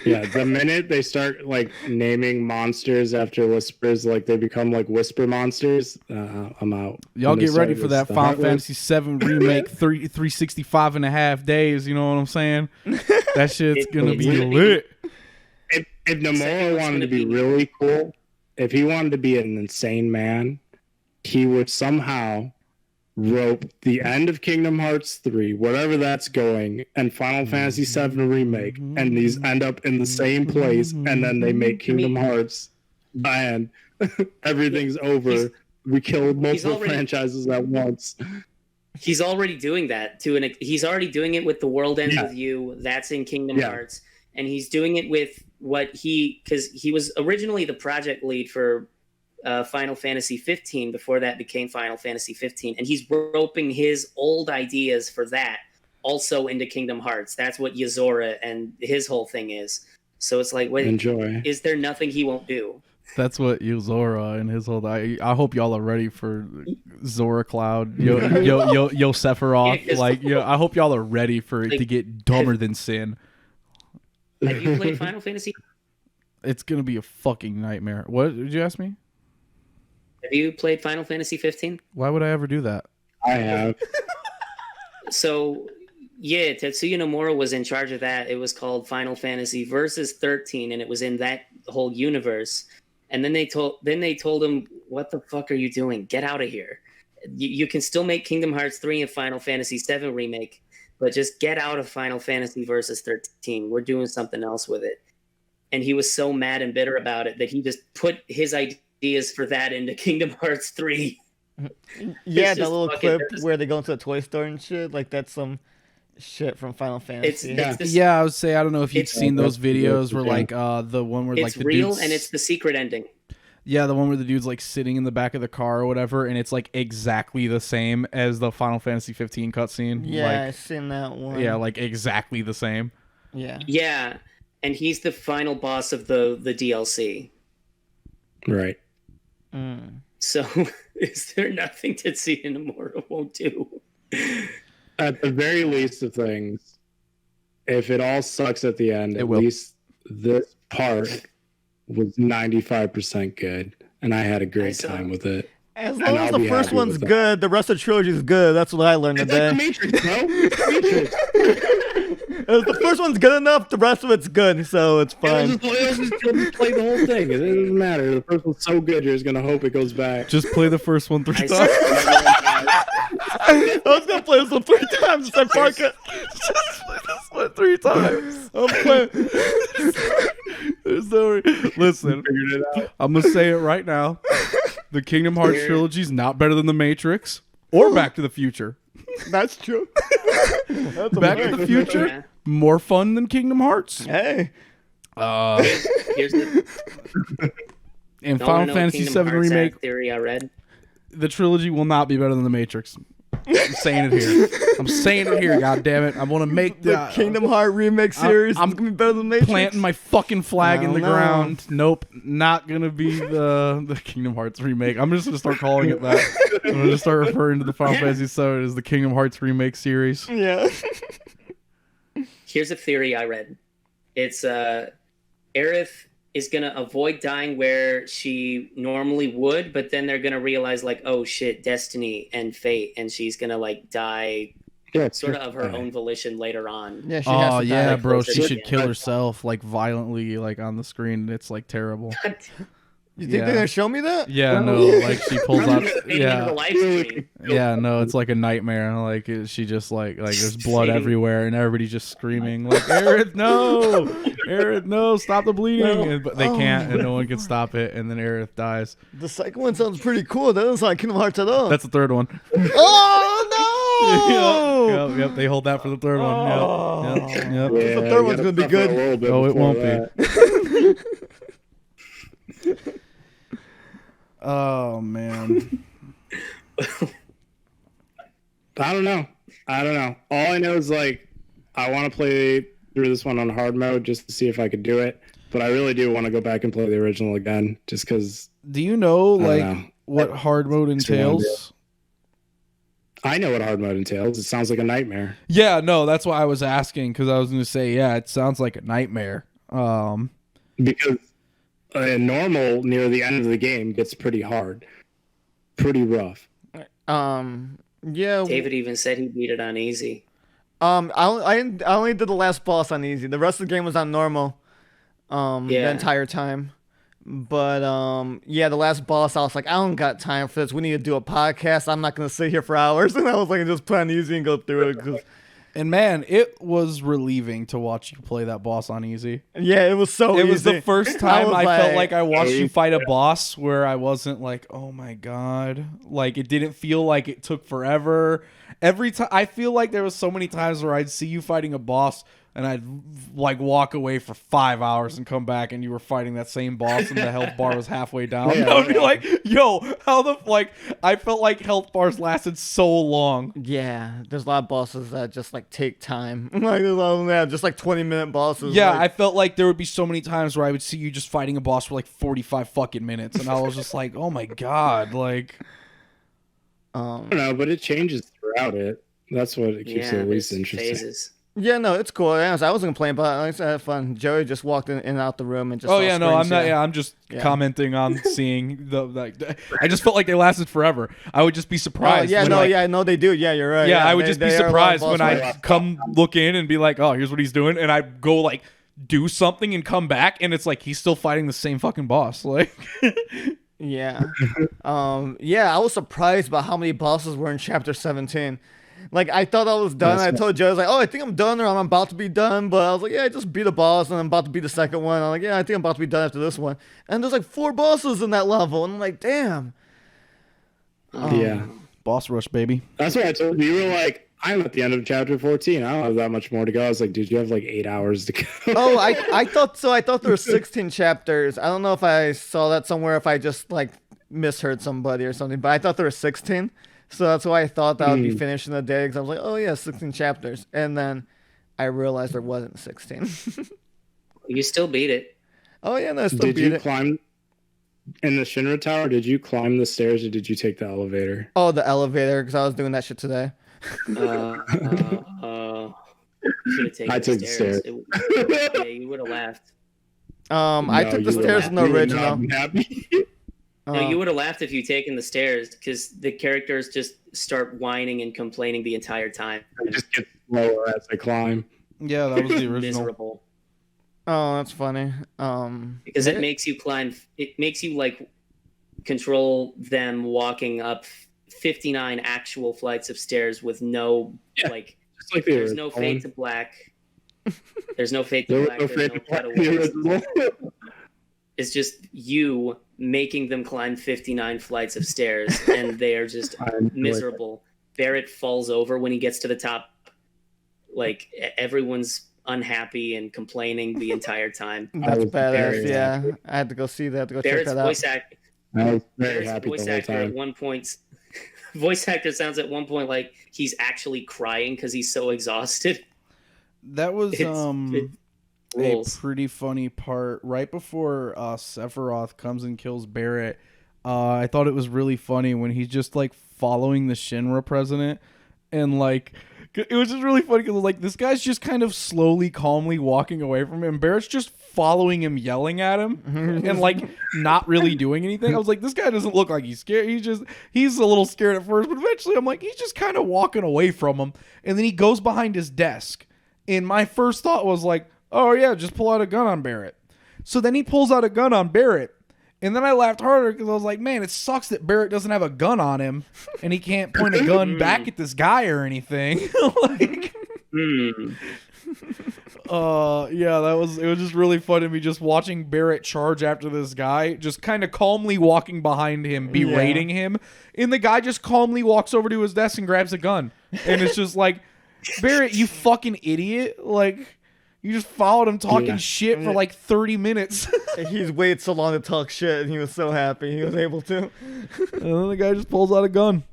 Yeah, the minute they start like naming monsters after whispers, like they become like whisper monsters, I'm out. Y'all get ready for that Final Fantasy 7 remake 365 and a half days, you know what I'm saying? That shit's gonna be lit. If Nomura wanted to be really cool, if he wanted to be an insane man, he would somehow rope the end of Kingdom Hearts 3, whatever that's going, and Final Fantasy 7 Remake, and these end up in the same place, and then they make Kingdom Hearts, and everything's over, We killed multiple already- franchises at once. He's already doing that he's already doing it with The World Ends Yeah. With You. That's in Kingdom Yeah. Hearts. And he's doing it with because he was originally the project lead for Final Fantasy 15 before that became Final Fantasy 15. And he's roping his old ideas for that also into Kingdom Hearts. That's what Yozora and his whole thing is. So it's like, wait, Enjoy. is there nothing he won't do? That's what Zora and his whole. I hope y'all are ready for Zora Cloud, yo Sephiroth. Yeah, 'cause- I hope y'all are ready for it to get dumber than sin. Have you played Final Fantasy? It's gonna be a fucking nightmare. What did you ask me? Have you played Final Fantasy 15? Why would I ever do that? I have. So, yeah, Tetsuya Nomura was in charge of that. It was called Final Fantasy Versus 13, and it was in that whole universe. And then they told him, "What the fuck are you doing? Get out of here! You can still make Kingdom Hearts 3 and Final Fantasy 7 remake, but just get out of Final Fantasy Versus 13. We're doing something else with it." And he was so mad and bitter about it that he just put his ideas for that into Kingdom Hearts 3. Yeah, It's that just little fucking- clip where they go into a toy store and shit. Like that's some shit from Final Fantasy. It's the, Yeah, I would say I don't know if you've It's- seen those that's- videos where yeah. like the one where like it's the real dude's, and it's the secret ending. yeah, the one where the dude's like sitting in the back of the car or whatever, and it's like exactly the same as the Final Fantasy 15 cutscene. Yeah, I Like, seen that one. yeah, like exactly the same. Yeah. Yeah, and he's the final boss of the DLC. Right. Mm. So, is there nothing Tetsuya Nomura won't do? At the very least of things, if it all sucks at the end, It at will. least this part was 95% good, and I had a great saw- time with it. As And long as I'll the be first happy one's with that. good, the rest of the trilogy is good. That's what I learned It's like the today. Matrix, bro. It's the Matrix. If the first one's good enough, the rest of it's good, so it's You'll fine. just play the whole thing. It doesn't matter. The first one's so good, you're just gonna hope it goes back. Just play the first one 3 I times. I was gonna play this one 3 times since I podcast. Just play this one 3 times. I'm playing. There's no listen. Figured it out. I'm gonna say it right now. The Kingdom Hearts trilogy is not better than the Matrix or Back to the Future. That's true. That's Back to American. the Future, Yeah. more fun than Kingdom Hearts. Hey. Here's the And don't wanna Final know Fantasy Kingdom VII Hearts Remake, theory I read. the trilogy will not be better than the Matrix. I'm saying it here. I'm saying it here. God damn it! I want to make The Kingdom Heart remake series I'm is gonna be better than Matrix. planting my fucking flag I in the don't know. ground. Nope, not gonna be the Kingdom Hearts remake. I'm just gonna start calling it that. I'm gonna start referring to the Final Fantasy VII as the Kingdom Hearts remake series. Yeah. Here's a theory I read. It's Aerith is gonna avoid dying where she normally would, but then they're gonna realize like, oh shit, destiny and fate, and she's gonna like die Yeah, it's sort of her fine. own volition later on. Yeah, she has Oh to yeah, die. bro, closer she to should the kill end. herself like violently, like on the screen. It's like terrible. You think Yeah. they're gonna show me that? Yeah, no, like she pulls out. Into the Yeah, live stream. yeah, no, it's like a nightmare. Like she just like there's blood Shading. everywhere, and everybody's just screaming like, "Aerith, no! Aerith, no! Stop the bleeding!" No. And, but they can't, and no one can stop it. And then Aerith dies. The second one sounds pretty cool. That doesn't sound like Kingdom Hearts at all. That's the third one. Oh no! Yep. They hold that for the third one. Oh. Yep. Yep. Yeah, The third you one's gotta gonna be suffer good. a little bit Oh, it before won't that. Oh man. I don't know. All I know is like I want to play through this one on hard mode just to see if I could do it. But I really do want to go back and play the original again, just because Do you know I don't like know. what hard mode Makes me wanna do entails? I know what hard mode entails. It sounds like a nightmare. Yeah, no, that's why I was asking because I was going to say, yeah, it sounds like a nightmare. Because normal near the end of the game gets pretty hard, pretty rough. Yeah. David even said he beat it on easy. I only did the last boss on easy. The rest of the game was on normal. The Yeah. entire time. But yeah, the last boss, I was like, I don't got time for this. We need to do a podcast. I'm not gonna sit here for hours. And I was like, just put on easy and go through it because And man, it was relieving to watch you play that boss on easy. Yeah, it was so It easy. was the first time I felt like I watched Oh, you fight a boss where I wasn't like, oh my god. Like, it didn't feel like it took forever. Every time, I feel like there was so many times where I'd see you fighting a boss and I'd like walk away for 5 hours and come back and you were fighting that same boss and the health bar was halfway down. Yeah, I would be like, yo, how the, like, I felt like health bars lasted so long. Yeah, there's a lot of bosses that just like take time. Like there's a lot of them that just like 20-minute bosses. Yeah, like, I felt like there would be so many times where I would see you just fighting a boss for like 45 fucking minutes, and I was just like, oh my god, like. I don't know, but it changes throughout it. That's what it keeps it at least there's interesting. phases. Yeah, no, it's cool. I wasn't complaining, but I had fun. Joey just walked in and out the room and just. Oh saw yeah, no, screens, I'm not. Yeah, I'm just commenting on seeing the. Like, I just felt like they lasted forever. I would just be surprised. Oh, yeah, when, no, like, yeah, no, they do. Yeah, you're right. Yeah, I would they- just be they are a lot of surprised boss when I fights. come look in and be like, oh, here's what he's doing, and I go like do something and come back, and it's like he's still fighting the same fucking boss. Like, Yeah. Yeah, I was surprised by how many bosses were in chapter 17. Like, I thought I was done. I told Joe, I was like, oh, I think I'm done or I'm about to be done. But I was like, yeah, I just beat a boss and I'm about to beat the second one. I'm like, yeah, I think I'm about to be done after this one. And there's like 4 bosses in that level. And I'm like, damn. Yeah. boss rush, baby. That's what I told you. You were like, I'm at the end of chapter 14. I don't have that much more to go. I was like, dude, you have like 8 hours to go. Oh, I thought so. I thought there were 16 chapters. I don't know if I saw that somewhere, if I just like misheard somebody or something, but I thought there were 16. So that's why I thought that would be finished in a day, because I was like, oh yeah, 16 chapters. And then I realized there wasn't 16. You still beat it. Oh yeah, no, I still Did beat you it. climb in the Shinra Tower? Did you climb the stairs or did you take the elevator? Oh, the elevator, because I was doing that shit today. You should have taken I the took the stairs. stairs. Yeah, you would have laughed. I took the you stairs were in the not- you were original. not happy. No, you would have laughed if you'd taken the stairs, because the characters just start whining and complaining the entire time. I just get slower as I climb. Yeah, that was the original. Miserable. Oh, that's funny. Because it makes you climb. It makes you like control them walking up 59 actual flights of stairs with no like. Just like the There's no original fade one. to black. There's no fade There to was black. no There's fade no to black in the cutaways. original. It's just you making them climb 59 flights of stairs, and they are just I enjoy miserable. Barrett falls over when he gets to the top. Like everyone's unhappy and complaining the entire time. That's was badass. very Yeah, happy. I had to go see that. I had to go check Barrett's that out. voice act. I was very Barrett's happy voice the whole actor at time. one point. Voice actor sounds at one point like he's actually crying because he's so exhausted. That was It a rules. pretty funny part right before Sephiroth comes and kills Barrett. I thought it was really funny when he's just like following the Shinra president, and like it was just really funny because like this guy's just kind of slowly, calmly walking away from him. Barrett's just following him, yelling at him, and like not really doing anything. I was like, this guy doesn't look like he's scared. He's a little scared at first, but eventually I'm like, he's just kind of walking away from him, and then he goes behind his desk. And my first thought was like, oh yeah, just pull out a gun on Barrett. So then he pulls out a gun on Barrett. And then I laughed harder because I was like, man, it sucks that Barrett doesn't have a gun on him and he can't point a gun back at this guy or anything. Like, yeah, it was just really fun to me just watching Barrett charge after this guy, just kind of calmly walking behind him, berating him. And the guy just calmly walks over to his desk and grabs a gun. And it's just like, Barrett, you fucking idiot. Like, you just followed him talking shit for like 30 minutes. He's waited so long to talk shit, and he was so happy he was able to. And then the guy just pulls out a gun.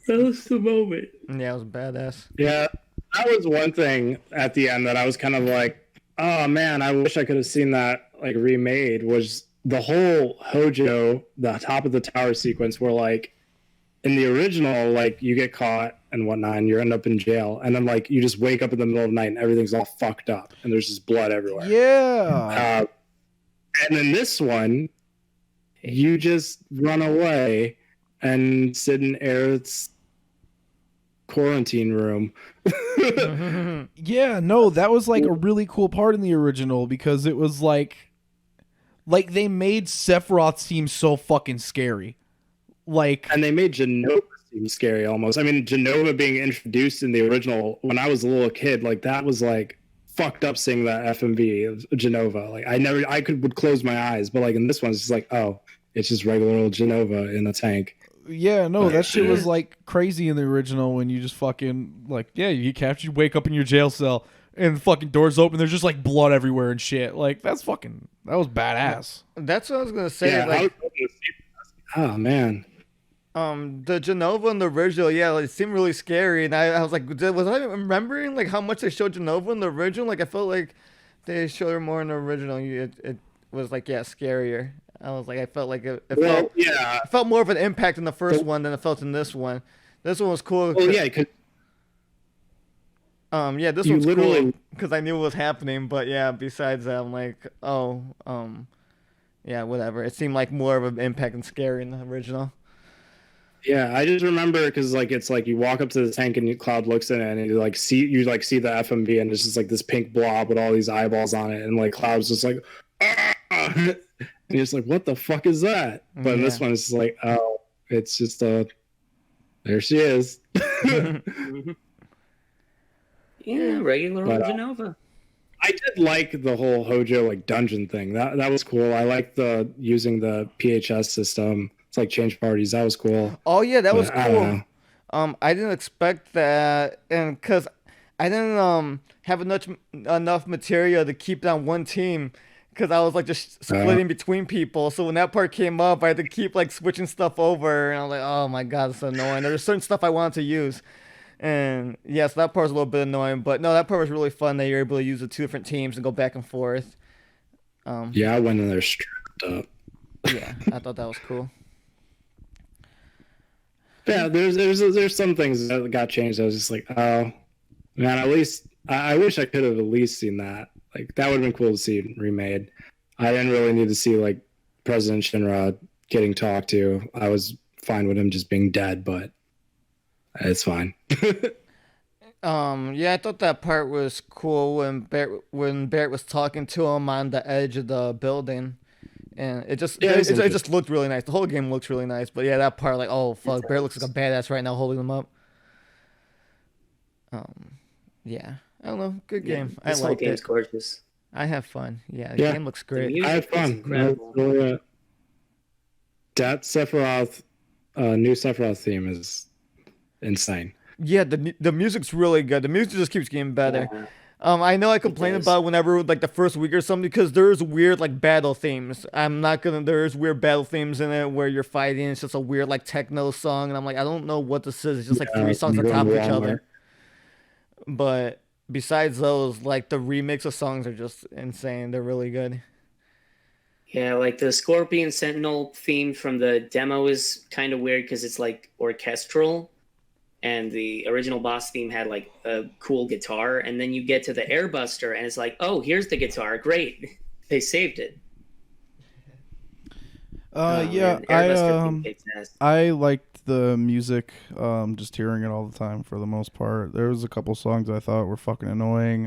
That was the moment. Yeah, it was badass. Yeah, that was one thing at the end that I was kind of like, oh man, I wish I could have seen that like remade. Was the whole Hojo, the top of the tower sequence, where like in the original, like you get caught and whatnot, and you end up in jail, and then like you just wake up in the middle of the night and everything's all fucked up, and there's just blood everywhere. Yeah. And in this one, you just run away and sit in Aerith's quarantine room. Yeah, no, that was like a really cool part in the original because it was like they made Sephiroth seem so fucking scary. Like, And they made Jenova seems scary almost. I mean, Genova being introduced in the original when I was a little kid, like that was like fucked up seeing that FMV of Genova. Like I would close my eyes, but like in this one, it's just like, oh, it's just regular old Genova in a tank. Yeah, no, that shit was like crazy in the original when you just fucking like, yeah, you get captured, you wake up in your jail cell and the fucking doors open, there's just like blood everywhere and shit. Like that was badass. That's what I was gonna say. Yeah, like, oh man. The Genova in the original, yeah, like, it seemed really scary, and I was like, was I remembering like how much they showed Genova in the original? Like I felt like they showed her more in the original. It was like, yeah, scarier. I was like, I felt like it felt more of an impact in the first one than it felt in this one. This one was cool. Oh yeah, because yeah, this one's cool because I knew what was happening. But yeah, besides that, I'm like, oh, yeah, whatever. It seemed like more of an impact and scary in the original. Yeah, I just remember because like it's like you walk up to the tank and Cloud looks in it and you see the FMV and it's just like this pink blob with all these eyeballs on it and like Cloud's just like, ah! And you're just like, what the fuck is that? But in this one, it's just like, oh, it's just there she is. Yeah, regular old Genova. I did like the whole Hojo like dungeon thing. That was cool. I liked using the PHS system. It's like change parties. That was cool. Oh yeah, that was cool. I didn't expect that, and because I didn't have enough material to keep it on one team, because I was like just splitting between people. So when that part came up, I had to keep like switching stuff over, and I was like, oh my god, it's so annoying. There's certain stuff I wanted to use, and yes, that part was a little bit annoying. But no, that part was really fun that you're able to use the two different teams and go back and forth. Yeah, I went in there strapped up. Yeah, I thought that was cool. Yeah, there's some things that got changed. I was just like, oh man, at least I wish I could have at least seen that. Like that would have been cool to see remade. I didn't really need to see like President Shinra getting talked to. I was fine with him just being dead, but it's fine. Yeah, I thought that part was cool when Barrett was talking to him on the edge of the building. And it just looked really nice. The whole game looks really nice. But yeah, that part, like, oh fuck, Barrett looks like a badass right now holding them up. Yeah, I don't know, good game. I like it. This whole game's gorgeous. I have fun. Yeah, the game looks great. I had fun. That Sephiroth, new Sephiroth theme is insane. Yeah, the music's really good. The music just keeps getting better. Yeah. I know I complain about whenever like the first week or something because there's weird like battle themes. There's weird battle themes in it where you're fighting. It's just a weird like techno song, and I'm like, I don't know what this is. It's just like three songs on top of each other. But besides those, like the remix of songs are just insane. They're really good. Yeah, like the Scorpion Sentinel theme from the demo is kind of weird because it's like orchestral. And the original boss theme had like a cool guitar, and then you get to the Airbuster, and it's like, oh, here's the guitar. Great, they saved it. Yeah, I liked the music. Just hearing it all the time for the most part. There was a couple songs I thought were fucking annoying.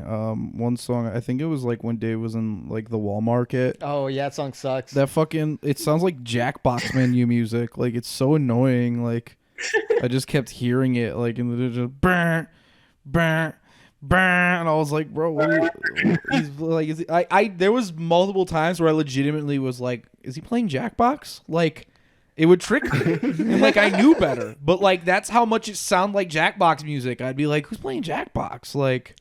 One song, I think it was like when Dave was in like the wall market. Oh yeah, that song sucks. It sounds like Jackbox menu music. Like it's so annoying. Like. I just kept hearing it like in the just burn, burn, burn, and I was like, bro, he's like, there was multiple times where I legitimately was like, is he playing Jackbox? Like, it would trick me, and like I knew better, but like that's how much it sounded like Jackbox music. I'd be like, who's playing Jackbox? Like,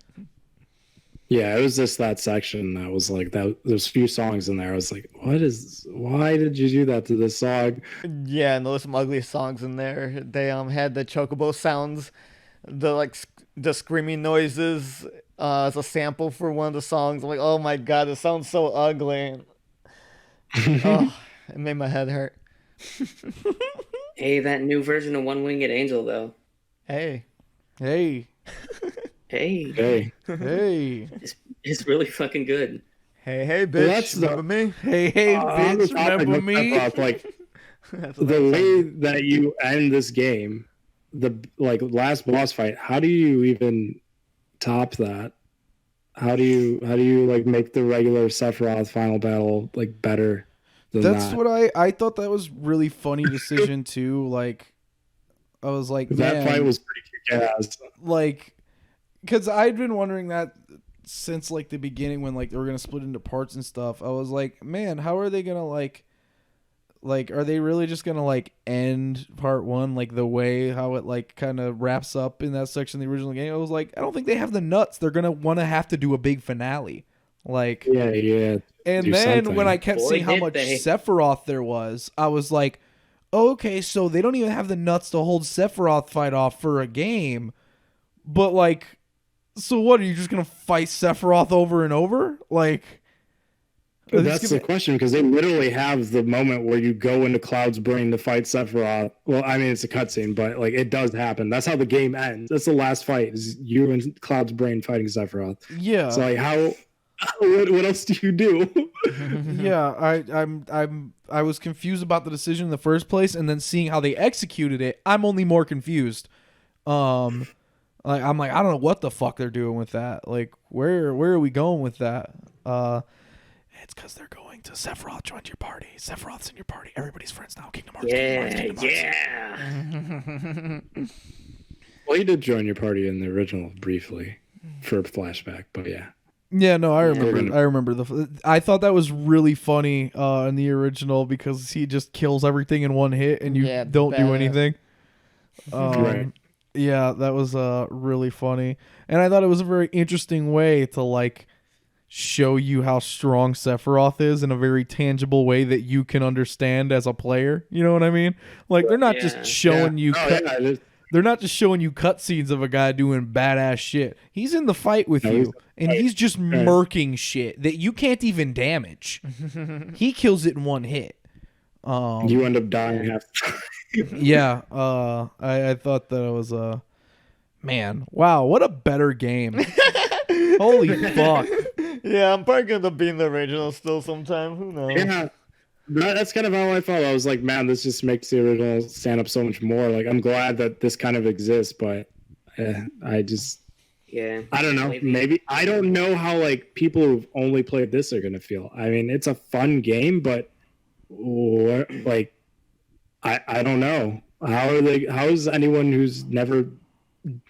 yeah, it was just that section that was like that. There's a few songs in there. I was like, why did you do that to this song? Yeah, and there was some ugly songs in there. They had the chocobo sounds, the screaming noises as a sample for one of the songs. I'm like, oh my god, it sounds so ugly. Oh, it made my head hurt. Hey, that new version of One Winged Angel though. Hey. Hey. It's really fucking good. Hey, bitch. Remember me? Hey, bitch. Remember me? Like the way that you end this game, the like last boss fight. How do you even top that? How do you like make the regular Sephiroth final battle like better than That's that? what I thought that was really funny decision too. Like, I was like, that fight was pretty kick-ass. Like, because I'd been wondering that since like the beginning when like they were gonna split into parts and stuff. I was like, man, how are they gonna like are they really just gonna like end part 1 like the way how it like kind of wraps up in that section of the original game? I was like, I don't think they have the nuts. They're gonna have to do a big finale. Like, yeah. And then when I kept seeing how much Sephiroth there was, I was like, okay, so they don't even have the nuts to hold Sephiroth fight off for a game. But like, so what, are you just gonna fight Sephiroth over and over? Like, that's the question, because they literally have the moment where you go into Cloud's brain to fight Sephiroth. Well, I mean, it's a cutscene, but like it does happen. That's how the game ends. That's the last fight, is you and Cloud's brain fighting Sephiroth. Yeah. So like, what else do you do? Yeah, I was confused about the decision in the first place, and then seeing how they executed it, I'm only more confused. I'm like, I don't know what the fuck they're doing with that. Like, where are we going with that? It's because they're going to Sephiroth joined your party. Sephiroth's in your party. Everybody's friends now. Kingdom Hearts. Kingdom Hearts. Well, he did join your party in the original briefly for a flashback, but yeah. Yeah, no, I remember. I thought that was really funny in the original because he just kills everything in one hit and you don't do anything. Right. Yeah, that was really funny, and I thought it was a very interesting way to like show you how strong Sephiroth is in a very tangible way that you can understand as a player. You know what I mean? Like they're not just showing you. They're not just showing you cutscenes of a guy doing badass shit. He's in the fight with you, and he's just murking shit that you can't even damage. He kills it in one hit. You end up dying half the time. Yeah, I thought that it was man, wow, what a better game. Holy fuck. Yeah, I'm probably gonna be in the original still sometime. Who knows? Yeah. That's kind of how I felt. I was like, man, this just makes the original stand up so much more. Like, I'm glad that this kind of exists, but I just, I don't know. Maybe I don't know how like people who've only played this are gonna feel. I mean, it's a fun game, but like, I don't know. How is anyone who's never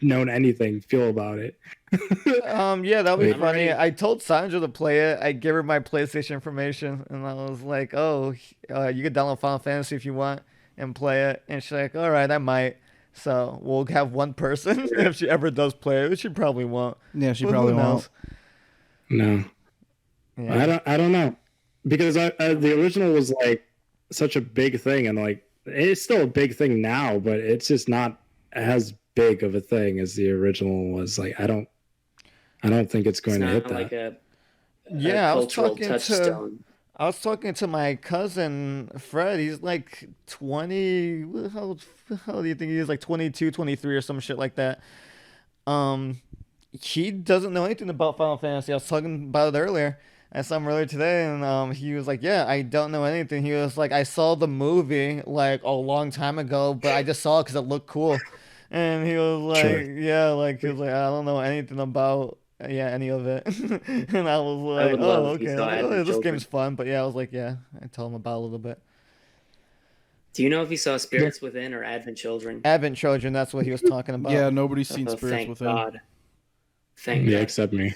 known anything feel about it? Yeah, that would be funny. I told Sandra to play it. I gave her my PlayStation information, and I was like, "Oh, you could download Final Fantasy if you want and play it." And she's like, "All right, I might." So we'll have one person if she ever does play it, which she probably won't. Yeah, she probably won't. No, yeah. I don't know, because the original was like such a big thing, and like it's still a big thing now, but it's just not as big of a thing as the original was. Like I don't think it's going to hit that. Like a I was talking to my cousin Fred. He's like 20. How old do you think he is? Like 22, 23 or some shit like that. He doesn't know anything about Final Fantasy. I was talking about it earlier. I saw him earlier today, and he was like, "Yeah, I don't know anything." He was like, "I saw the movie like a long time ago, but I just saw it because it looked cool." And he was like, he was like, "I don't know anything about any of it." And I was like, "Oh, okay. This game's fun." But I was like, I told him about it a little bit. Do you know if he saw Spirits Within or Advent Children? Advent Children, that's what he was talking about. Yeah, nobody's seen Spirits Within. God. Thank God. Except me.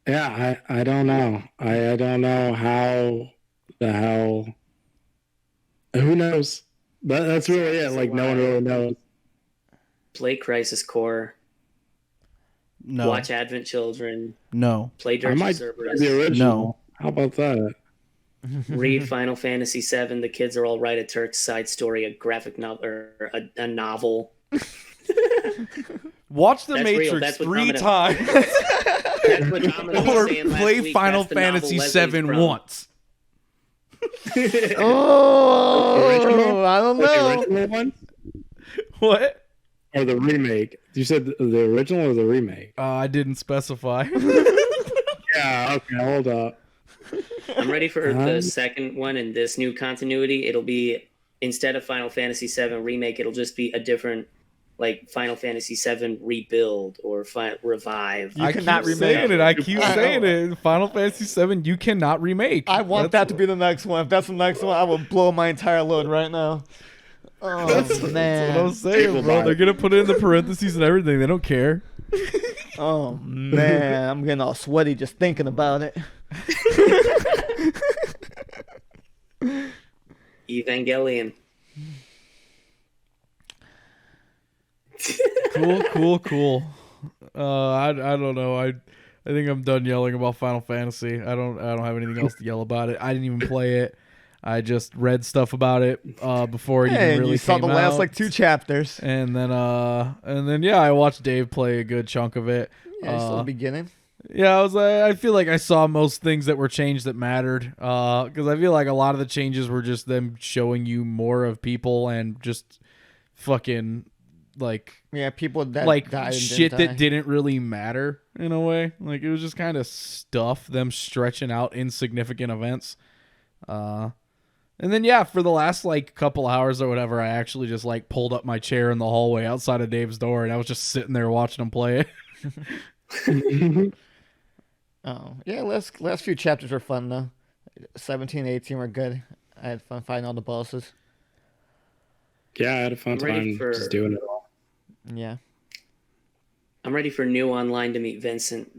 Yeah, I don't know. I don't know how the hell. Who knows? That's really it. Like, no one really knows. Play Crisis Core. No. Watch Advent Children. No. Play Dirty Cerberus. The original. No. How about that? Read Final Fantasy VII. The Kids Are All Right. A Turk's Side Story. A graphic novel or a novel. Watch The Matrix 3 times. That's what Dominic was saying last play week. Final That's the Fantasy novel VII Leslie's once. Oh, I don't know. The original one? What? Or the remake? You said the original or the remake? I didn't specify. Yeah, okay, hold up. I'm ready for the second one in this new continuity. It'll be, instead of Final Fantasy VII Remake, it'll just be a different, like, Final Fantasy VII Rebuild or Revive. You cannot remake it. I keep saying it. Final Fantasy VII, you cannot remake. I want that to be the next one. If that's the next one, I will blow my entire load right now. Oh That's what man. I'm saying, bro. They're gonna put it in the parentheses and everything. They don't care. Oh man, I'm getting all sweaty just thinking about it. Evangelion. Cool. I don't know. I think I'm done yelling about Final Fantasy. I don't have anything else to yell about it. I didn't even play it. I just read stuff about it before it even And really you saw came the last out. like 2 chapters. And then yeah, I watched Dave play a good chunk of it. Yeah, you saw the beginning. Yeah, I feel like I saw most things that were changed that mattered. Because I feel like a lot of the changes were just them showing you more of people and just fucking like Yeah, people that like died and shit didn't that die. didn't really matter in a way. Like it was just kind of stuff, them stretching out insignificant events. And then yeah, for the last like couple hours or whatever, I actually just like pulled up my chair in the hallway outside of Dave's door, and I was just sitting there watching him play it. Oh yeah, last few chapters were fun though. 17, 18 were good. I had fun fighting all the bosses. Yeah, I had a fun I'm ready time for- just doing it all. Yeah. I'm ready for new online to meet Vincent.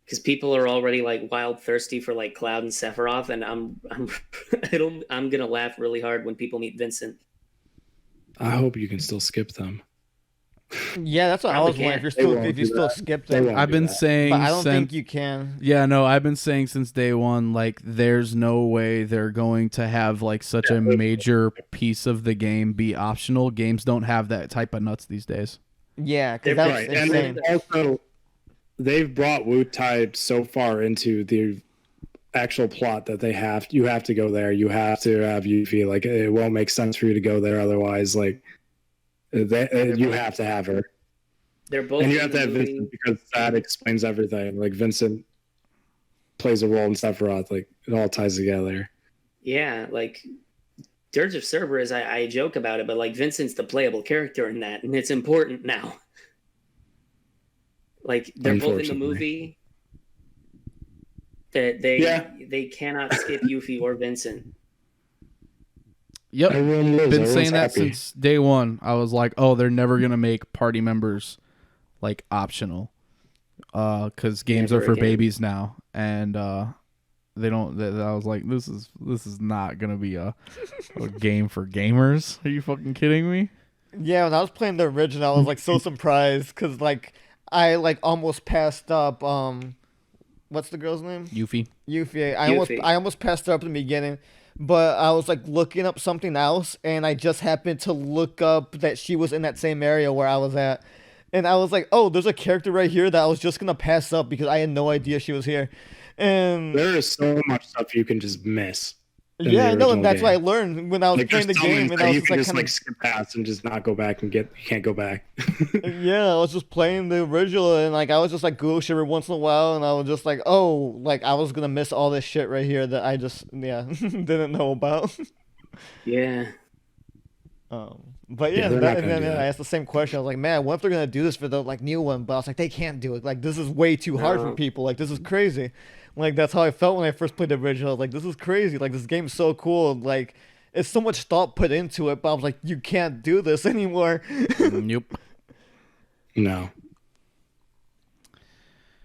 Because people are already like wild thirsty for like Cloud and Sephiroth, and I'm gonna laugh really hard when people meet Vincent. I hope you can still skip them. Yeah, that's what I Probably was wondering. can't. If They you won't do still that. skip They them. won't. I've been that. saying But I don't since think you can. yeah, no, I've been saying since day one, like, there's no way they're going to have, like, such a major piece of the game be optional. Games don't have that type of nuts these days. Yeah, because They're that's Right, and insane. then also they've brought Wu-Tai so far into the actual plot that you have to go there. You have to have Yuffie. Like it won't make sense for you to go there otherwise. Like you have to have her, They're both. and you in have the to have movie. Vincent because that explains everything. Like Vincent plays a role in Sephiroth. Like it all ties together. Yeah, like Dirge of Cerberus, I joke about it, but like Vincent's the playable character in that, and it's important now. Like they're both in the Unfortunately. movie. That they cannot skip Yuffie or Vincent. Yep. Everyone lives. Been Everyone's saying that happy. since day one. I was like, oh, they're never going to make party members, like, optional. Because games Never are for again. babies now. And they don't. I was like, this is not going to be a game for gamers. Are you fucking kidding me? Yeah, when I was playing the original, I was like so surprised because like I like almost passed up what's the girl's name? Yuffie. Yuffie. Yuffie. I almost passed her up in the beginning, but I was like looking up something else, and I just happened to look up that she was in that same area where I was at, and I was like, oh, there's a character right here that I was just gonna pass up because I had no idea she was here, and There is so much stuff you can just miss. in yeah, the I know, and original that's game. what I learned when I was Like, playing the there's so many game, and that I was you just can like just kind like skip past and just not go back and you can't go back. yeah, I was just playing the original, and like I was just like Google shit every once in a while, and I was just like, oh, like I was gonna miss all this shit right here that I just didn't know about. Yeah. But yeah, Yeah, they're that, not and gonna then do that. I asked the same question. I was like, man, what if they're gonna do this for the like new one? But I was like, they can't do it. Like this is way too hard for No. people. Like this is crazy. Like that's how I felt when I first played the original. I was like, this is crazy. Like this game's so cool. Like it's so much thought put into it. But I was like, you can't do this anymore. Nope. No.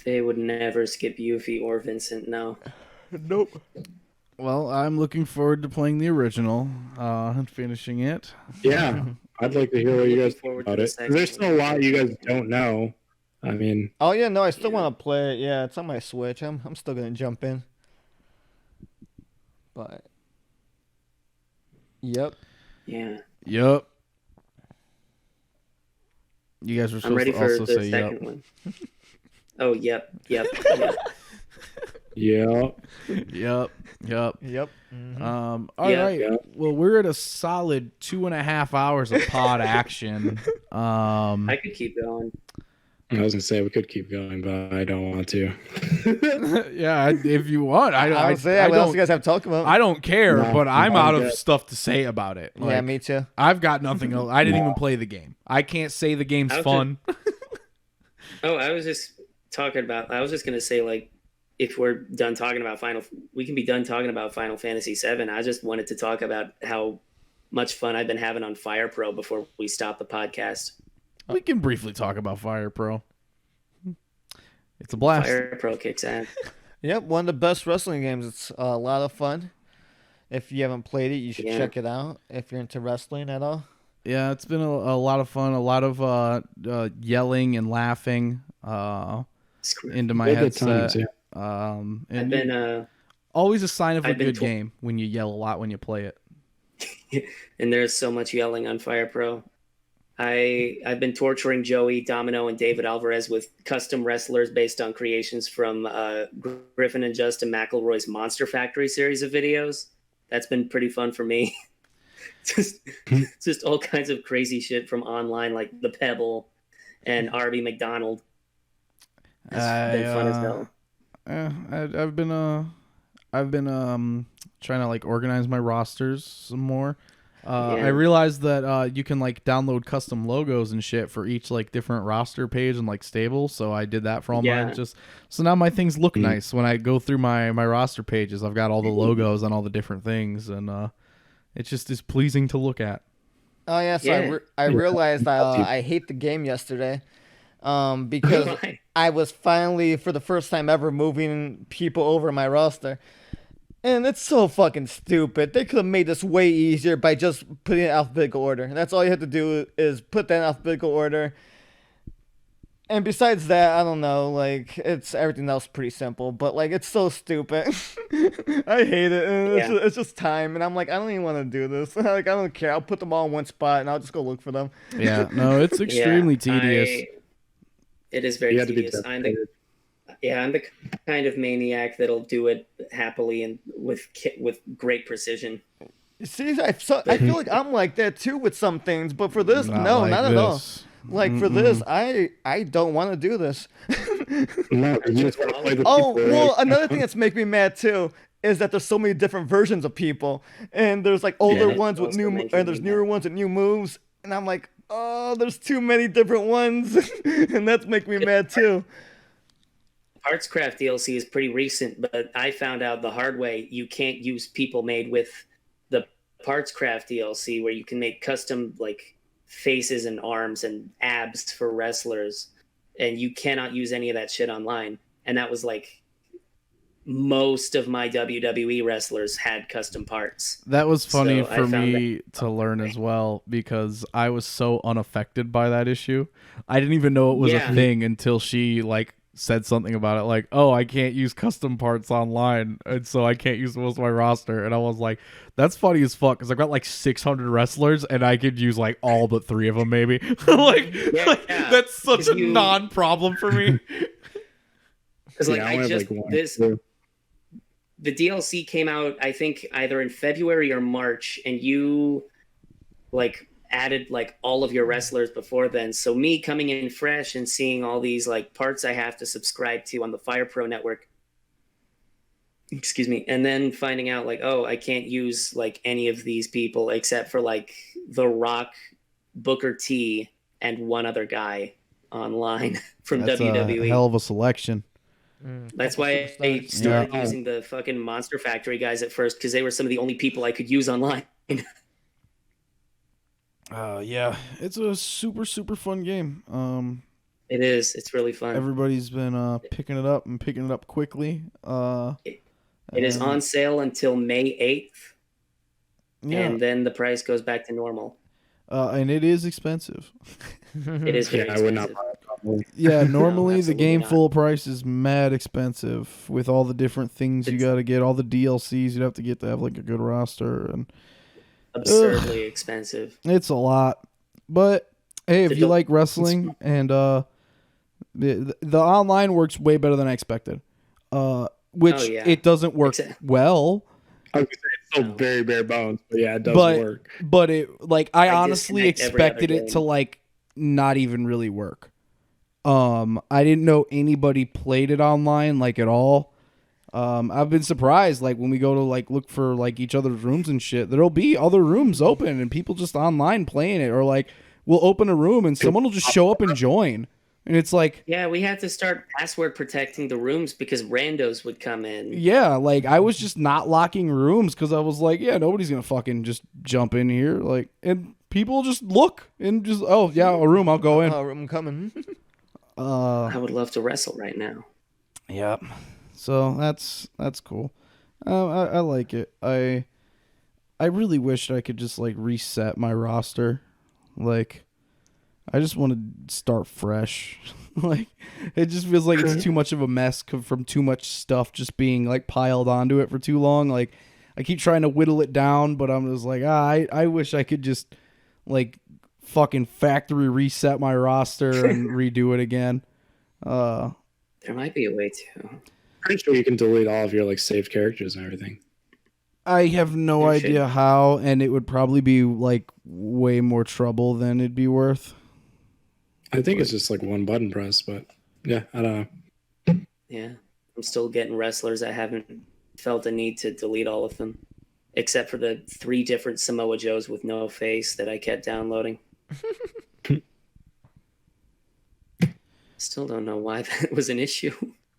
They would never skip Yuffie or Vincent, no. Nope. Well, I'm looking forward to playing the original and finishing it. Yeah. I'd like to hear what you Looking guys think forward to about the it. 'Cause second there's still a one. lot you guys don't know. I mean, Oh yeah, no, I still Yeah. want to play it. Yeah, it's on my Switch. I'm still gonna jump in. But yep. Yeah. Yup. You guys were I'm supposed ready to for also the say second yup. one. Oh, yep. yeah. Yup. Yep. Mhm. All Yeah. right. Yeah. Well, we're at a solid 2.5 hours of pod action. I could keep going. I was gonna say we could keep going, but I don't want to. Yeah, if you want, I I was saying, what else you don't. guys have to talk about? I don't care, No, but I'm I'm out of good. stuff to say about it. Yeah, Like, me too. I've got nothing else. I didn't even play the game. I can't say the game's I was fun. Oh, I was just gonna say, like, if we're done talking about we can be done talking about Final Fantasy VII. I just wanted to talk about how much fun I've been having on Fire Pro before we stop the podcast. We can briefly talk about Fire Pro. It's a blast. Fire Pro kicks ass. Yep, one of the best wrestling games. It's a lot of fun. If you haven't played it, you should check it out. If you're into wrestling at all. Yeah, it's been a lot of fun. A lot of yelling and laughing into my headset. And I've been always a sign of a good game when you yell a lot when you play it. And there's so much yelling on Fire Pro. I've been torturing Joey, Domino, and David Alvarez with custom wrestlers based on creations from Griffin and Justin McElroy's Monster Factory series of videos. That's been pretty fun for me. just all kinds of crazy shit from online, like the Pebble and Arby McDonald. It's been fun as hell. I've been trying to like organize my rosters some more. I realized that you can like download custom logos and shit for each like different roster page and like stable. So I did that for all mine. So now my things look nice when I go through my roster pages. I've got all the logos on all the different things, and it just is pleasing to look at. Oh yeah, so I realized I hate the game yesterday because I was finally, for the first time ever, moving people over my roster. And it's so fucking stupid. They could have made this way easier by just putting it in alphabetical order. That's all you have to do is put that in alphabetical order. And besides that, I don't know, like, it's everything else pretty simple, but like it's so stupid. I hate it. And it's just time, and I'm like, I don't even want to do this. Like, I don't care. I'll put them all in one spot and I'll just go look for them. Yeah, no, it's extremely tedious. It is very tedious. I'm the kind of maniac that'll do it happily and with great precision. See, I feel like I'm like that too with some things, but for this, not at all. Like for this, I don't want to do this. No, you just want to play the well, another thing that's making me mad too is that there's so many different versions of people, and there's like older ones with new, and there's newer ones with new moves, and I'm like, oh, there's too many different ones, and that's making me mad too. Partscraft DLC is pretty recent, but I found out the hard way you can't use people made with the Partscraft DLC, where you can make custom like faces and arms and abs for wrestlers, and you cannot use any of that shit online. And that was like most of my WWE wrestlers had custom parts. That was funny for me to learn as well, because I was so unaffected by that issue. I didn't even know it was a thing until she like said something about it, like, oh, I can't use custom parts online, and so I can't use most of my roster. And I was like, that's funny as fuck, because I've got like 600 wrestlers and I could use like all but 3 of them maybe. That's such a non-problem for me. Because the DLC came out, I think, either in February or March, and you like added like all of your wrestlers before then. So me coming in fresh and seeing all these like parts I have to subscribe to on the Fire Pro network, and then finding out like, oh, I can't use like any of these people except for like The Rock, Booker T, and one other guy online from WWE. A hell of a selection. That's why I started using the fucking Monster Factory guys at first, because they were some of the only people I could use online. It's a super, super fun game. It is. It's really fun. Everybody's been picking it up quickly. It is on sale until May 8th, and then the price goes back to normal. And it is expensive. It is very expensive. I would not buy it probably. Yeah, normally the game full price is mad expensive with all the different things you got to get, all the DLCs you'd have to get to have like a good roster, and absurdly expensive. It's a lot. But hey, if you like wrestling, and the online works way better than I expected. Which it doesn't work well. I would say it's still very bare bones, but yeah, it does work. But it I honestly expected it to like not even really work. I didn't know anybody played it online like at all. I've been surprised, like when we go to like look for like each other's rooms and shit, there'll be other rooms open and people just online playing it, or like we'll open a room and someone will just show up and join. And it's like, Yeah, we had to start password protecting the rooms because randos would come in. yeah, like I was just not locking rooms because I was like, yeah, nobody's gonna fucking just jump in here, like, and people just look and just, oh yeah, a room, I'll go in. Room coming. I would love to wrestle right now. Yeah, so that's cool. I like it. I really wished I could just like reset my roster, like. I just want to start fresh. Like, it just feels like it's too much of a mess from too much stuff just being like piled onto it for too long. Like, I keep trying to whittle it down, but I'm just like, I wish I could just like fucking factory reset my roster and redo it again. There might be a way to. Pretty sure you can delete all of your like saved characters and everything. I have no idea how, and it would probably be like way more trouble than it'd be worth. I think it's just like one button press, but yeah, I don't know. Yeah, I'm still getting wrestlers. I haven't felt a need to delete all of them, except for the 3 different Samoa Joes with no face that I kept downloading. Still don't know why that was an issue.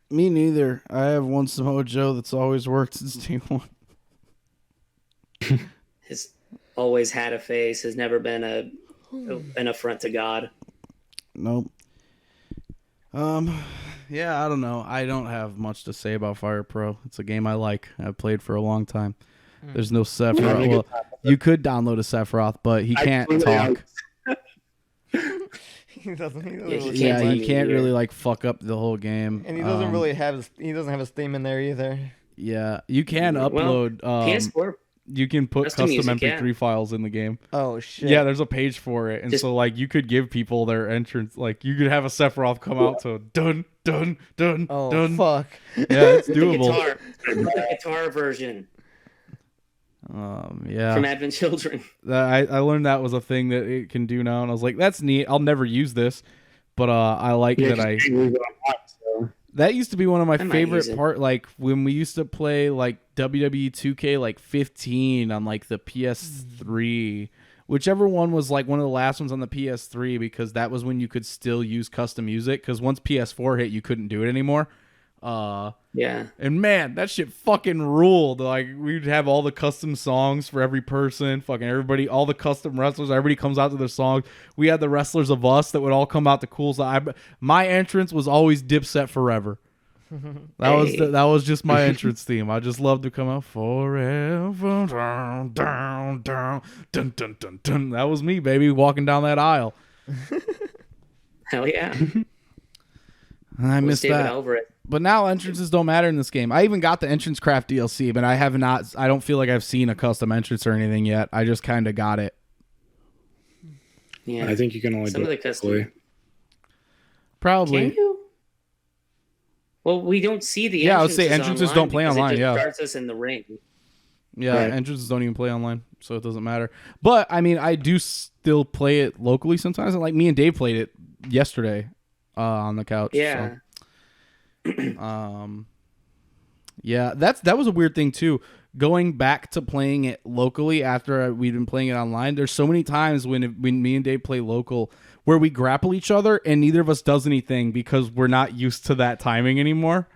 Me neither. I have one Samoa Joe that's always worked since day one. Has always had a face. Has never been an affront to God. Nope. Yeah, I don't know. I don't have much to say about Fire Pro. It's a game I like. I've played for a long time. There's no Sephiroth. Well, you could download a Sephiroth, but he can't talk. He doesn't He can't really like fuck up the whole game. And he doesn't really have his theme in there either. Yeah, you can upload PS4. You can put custom music, MP3 files in the game. Oh shit. Yeah, there's a page for it. And so like you could give people their entrance, like you could have a Sephiroth come out to dun dun dun dun. Fuck. Yeah, it's doable. The guitar version. Yeah. From Advent Children. I learned that was a thing that it can do now, and I was like, that's neat. I'll never use this, but I like that that used to be one of my favorite part. Like when we used to play like WWE 2K like 15 on like the PS3, whichever one was like one of the last ones on the PS3, because that was when you could still use custom music. Because once PS4 hit, you couldn't do it anymore. Yeah. And man, that shit fucking ruled. Like we'd have all the custom songs for every person, fucking everybody, all the custom wrestlers, everybody comes out to their songs. We had the Wrestlers of Us that would all come out to cool stuff. My entrance was always Dipset Forever. That was just my entrance theme. I just loved to come out forever down down down dun dun dun dun. That was me, baby, walking down that aisle. Hell yeah. I missed that. Over it. But now entrances don't matter in this game. I even got the Entrance Craft DLC, but I don't feel like I've seen a custom entrance or anything yet. I just kind of got it. Yeah. I think you can only some do of the custom. Probably. Can you? Well, we don't see the I would say entrances don't play online. It just starts us in the ring. Yeah, right. Entrances don't even play online, so it doesn't matter. But I mean, I do still play it locally sometimes. And like me and Dave played it yesterday on the couch. Yeah. So. Yeah, that was a weird thing too. Going back to playing it locally after we'd been playing it online, there's so many times when me and Dave play local where we grapple each other and neither of us does anything because we're not used to that timing anymore.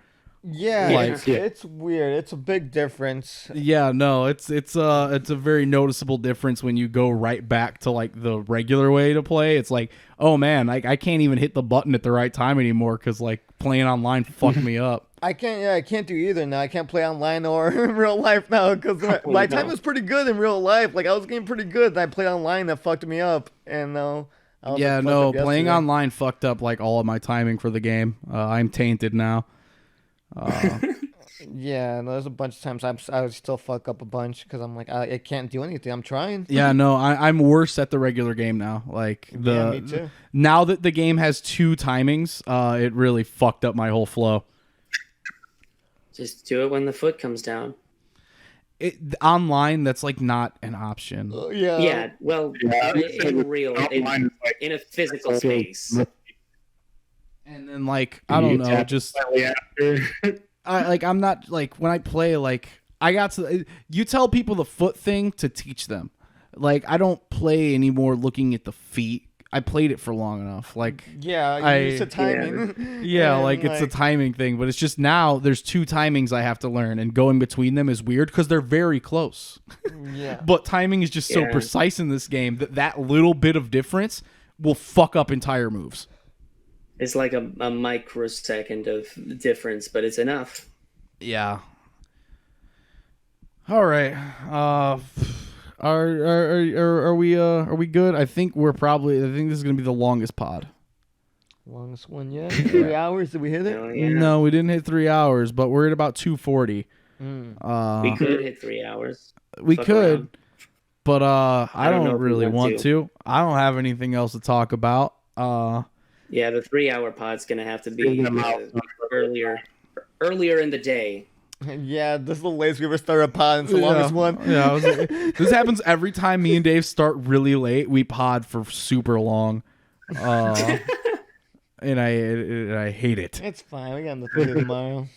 Yeah, it's weird. It's a big difference. Yeah, no, it's a very noticeable difference when you go right back to like the regular way to play. It's like, oh man, I can't even hit the button at the right time anymore because like playing online fucked me up. I can't do either now. I can't play online or in real life now because my time was pretty good in real life. Like I was getting pretty good. And I played online that fucked me up, and playing online fucked up like all of my timing for the game. I'm tainted now. Yeah, there's a bunch of times I would still fuck up a bunch because I'm like I can't do anything. I'm trying. Yeah, no, I'm worse at the regular game now. Like me too. Now that the game has 2 timings, it really fucked up my whole flow. Just do it when the foot comes down. Online, that's like not an option. Yeah. Well, in real, in a physical space. And then like I don't know, just I'm not like when I play like you tell people the foot thing to teach them. Like I don't play anymore looking at the feet. I played it for long enough. Like, Yeah, you used to timing. yeah, And, like it's a timing thing, but it's just now there's 2 timings I have to learn, and going between them is weird because they're very close. Yeah. But timing is just so precise in this game that little bit of difference will fuck up entire moves. It's like a microsecond of difference, but it's enough. Yeah. All right. Are we good? I think this is gonna be the longest pod. Longest one yet? 3 hours? Did we hit it? Oh, yeah. No, we didn't hit 3 hours, but we're at about 2:40. We could hit 3 hours. We Fuck could, around. but I don't know don't if we really want want to. I don't have anything else to talk about. Yeah, the 3 hour pod's gonna have to be earlier in the day. Yeah, this is the latest we ever started a pod. It's the longest one. Yeah, this happens every time me and Dave start really late. We pod for super long, and I hate it. It's fine. We got nothing to do tomorrow.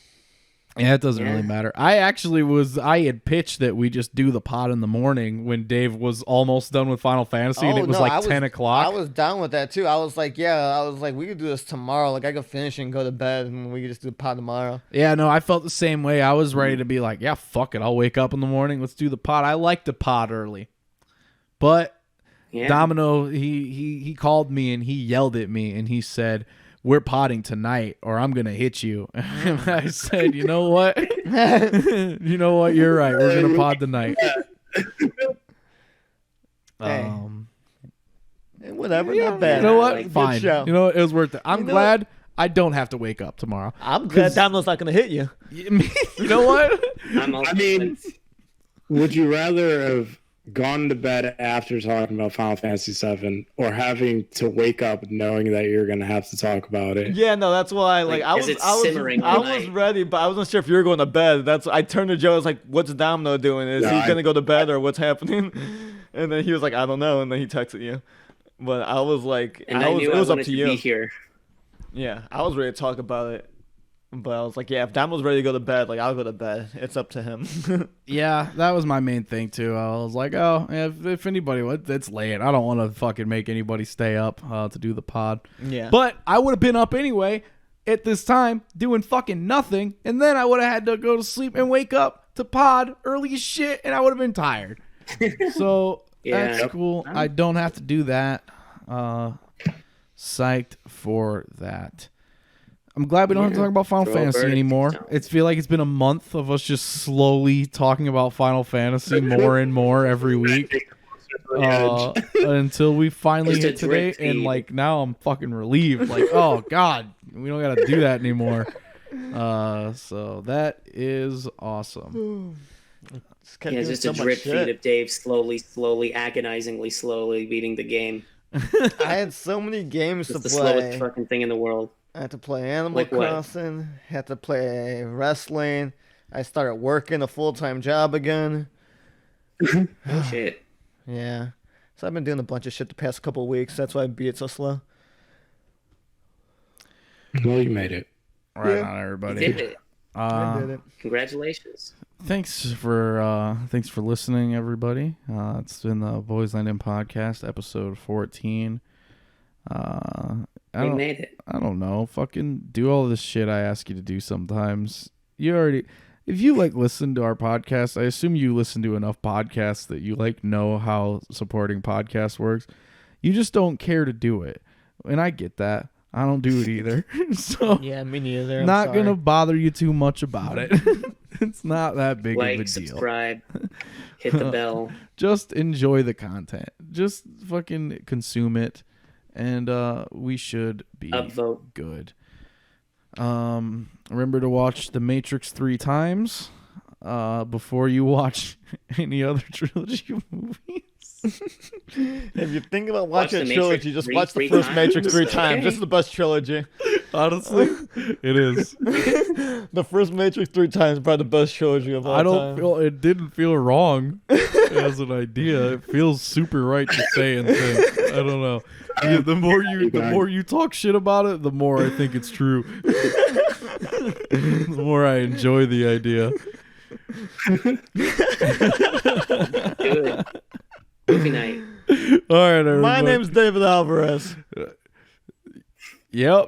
Yeah, it doesn't really matter. I had pitched that we just do the pod in the morning when Dave was almost done with Final Fantasy, and it was 10 o'clock. I was down with that too. I was like, we could do this tomorrow. Like, I could finish and go to bed, and we could just do the pod tomorrow. Yeah, no, I felt the same way. I was ready to be like, yeah, fuck it. I'll wake up in the morning. Let's do the pod. I like to pod early. But Domino, he called me, and he yelled at me, and he said, we're potting tonight or I'm going to hit you. And I said, you know what? You know what? You're right. We're going to pod tonight. Whatever. Not bad. You know what? Like, fine. show. You know what? It was worth it. I'm glad I don't have to wake up tomorrow. I'm glad Domino's not going to hit you. You know what? Would you rather have gone to bed after talking about Final Fantasy VII or having to wake up knowing that you're going to have to talk about it? Yeah, no, that's why. I was ready, but I wasn't sure if you were going to bed. I turned to Joe. I was like, "What's Domino doing? Is he going to go to bed or what's happening?" And then he was like, "I don't know." And then he texted you. But I was like, it was up to you. Be here. Yeah, I was ready to talk about it. But I was like, yeah, if Domino's ready to go to bed, I'll go to bed. It's up to him. Yeah, that was my main thing, too. I was like, oh, if anybody would, it's late. I don't want to fucking make anybody stay up to do the pod. Yeah. But I would have been up anyway at this time doing fucking nothing. And then I would have had to go to sleep and wake up to pod early as shit. And I would have been tired. So that's cool. I don't have to do that. Psyched for that. I'm glad we don't have to talk about Final Fantasy anymore. It's feel like it's been a month of us just slowly talking about Final Fantasy more and more every week until we finally hit today. And now I'm fucking relieved. Like, oh god, we don't gotta do that anymore. So that is awesome. Yeah, just a drip feed of Dave slowly, agonizingly slowly beating the game. I had so many games to play. The slowest fucking thing in the world. I had to play Animal Crossing. Had to play wrestling. I started working a full-time job again. Oh shit. Yeah. So I've been doing a bunch of shit the past couple of weeks. That's why I beat it so slow. Well, you made it. Right on, everybody. You did it. I did it. Congratulations. Thanks for listening, everybody. It's been the Boys Land In podcast, episode 14. We made it. I don't know. Fucking do all this shit I ask you to do sometimes. If you listen to our podcast, I assume you listen to enough podcasts that you know how supporting podcasts works. You just don't care to do it. And I get that. I don't do it either. So yeah, me neither. Not going to bother you too much about it. It's not that big of a deal. Subscribe, hit the bell. Just enjoy the content. Just fucking consume it. And we should be good. Remember to watch The Matrix 3 times before you watch any other trilogy movies. If you think about watching a trilogy, just watch the first Matrix 3 times. This is the best trilogy. Honestly, it is. The first Matrix 3 times is probably the best trilogy of all time. It didn't feel wrong as an idea. It feels super right to say and think. I don't know. The more you talk shit about it, the more I think it's true. The more I enjoy the idea. Good. Movie night. All right, everybody. My name's David Alvarez. Yep.